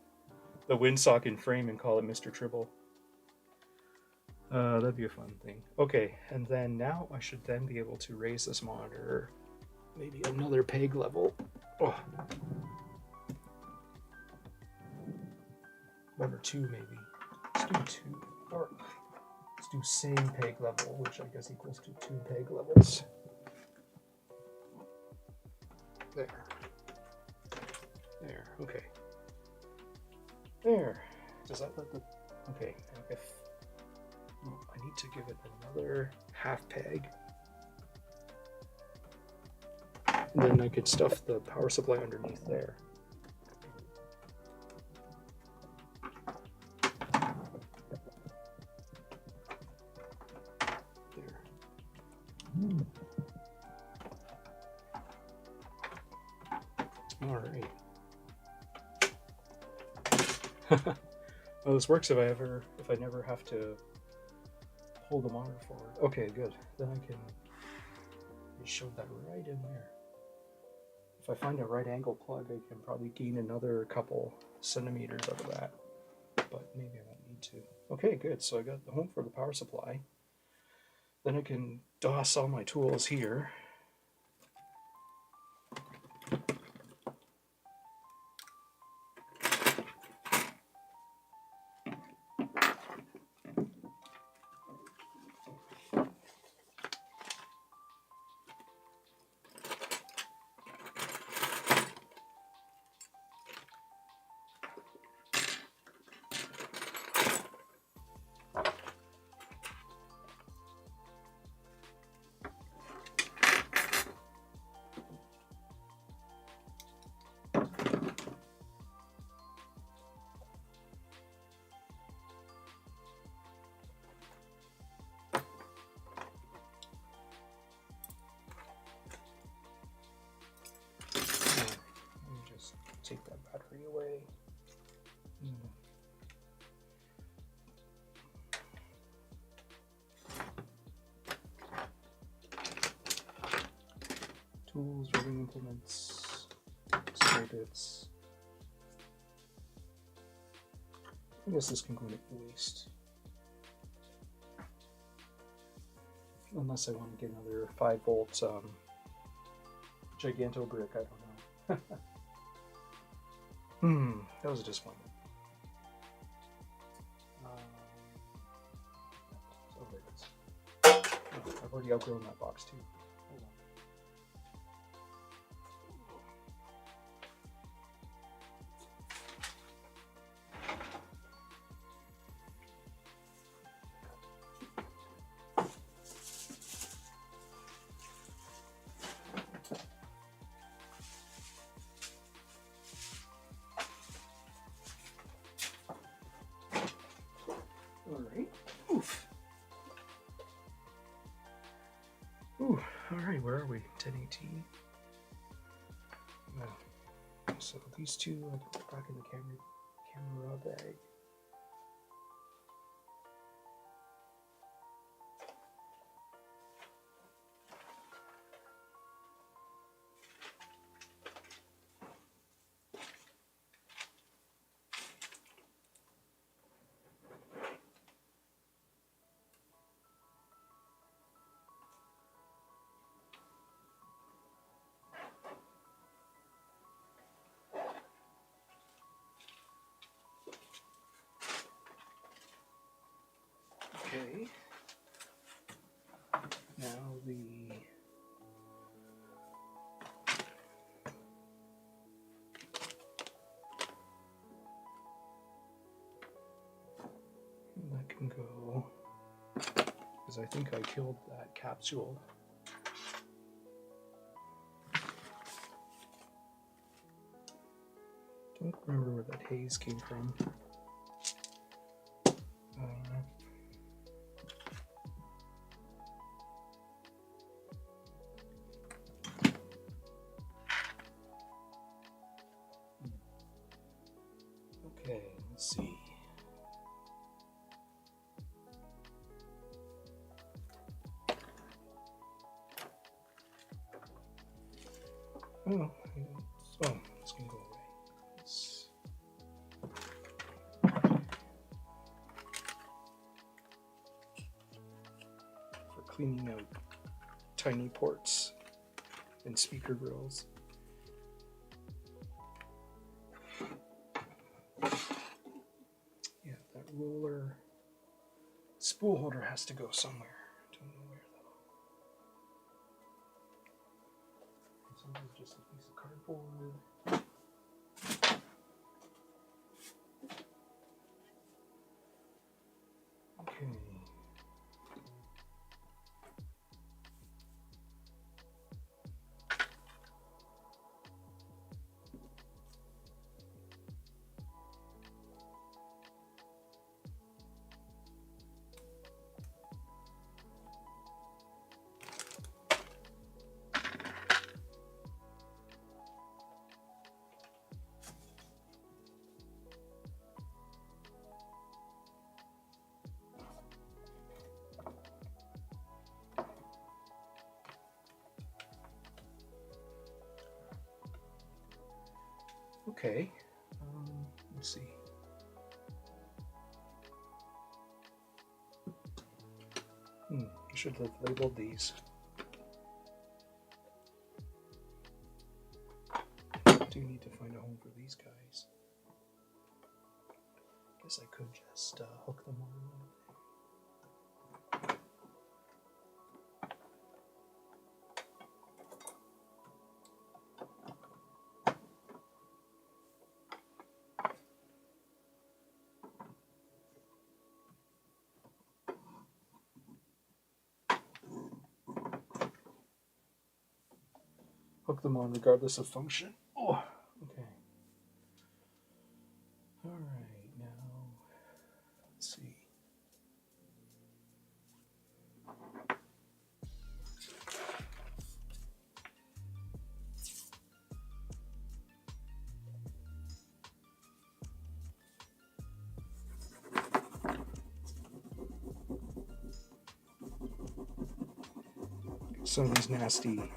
windsock in frame and call it Mr. Tribble. That'd be a fun thing. Okay, and then now I should then be able to raise this monitor maybe another peg level. Oh. Number 2 maybe. Let's do 2. Or let's do same peg level, which I guess equals to 2 peg levels. There. There, okay. There. Does that let the... Okay, if... I need to give it another half peg. And then I could stuff the power supply underneath there. There. All right. Well, this works if I never have to hold the monitor forward. Okay, good. Then I can just shove that right in there. If I find a right angle plug, I can probably gain another couple centimeters out of that, but maybe I won't need to. Okay, good. So I got the home for the power supply. Then I can DOS all my tools here. Take that battery away. Tools, rubbing implements, spray bits. I guess this can go into waste. Unless I want to get another 5-volt Giganto brick, I don't know. That was a disappointment. Oh, there it is. Oh, I've already outgrown that box too. Hold on. Wait, where are we? 1080. No. So these two I can put back in the camera bag. Okay. Now that can go, because I think I killed that capsule. Don't remember where that haze came from. Okay, let's see. Oh, this can go away. For cleaning out tiny ports and speaker grills. Yeah, that roller spool holder has to go somewhere. Don't know where though. Sometimes just a piece of cardboard. Okay. Okay, let's see. I should have labeled these. I do need to find a home for these guys. Guess I could just hook them on. Hook them on regardless of function. Oh, okay. All right, now let's see. Some of these nasty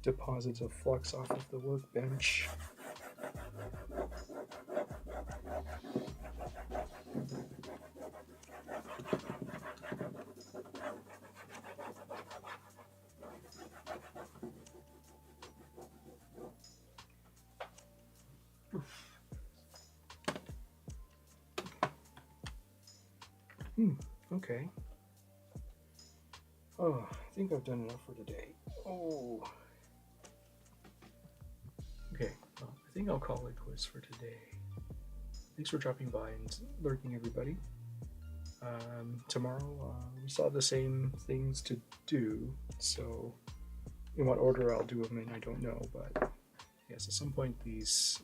deposits of flux off of the workbench. Okay. Oh, I think I've done enough for today. Oh. Okay, well, I think I'll call it quits for today. Thanks for dropping by and lurking, everybody. Tomorrow, we still have the same things to do, so in what order I'll do them in, I don't know, but yes, at some point these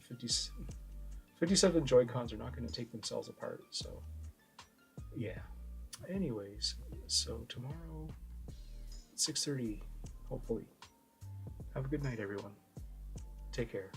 57 Joy-Cons are not going to take themselves apart, so yeah. Anyways, so tomorrow, 6:30 hopefully. Have a good night, everyone. Take care.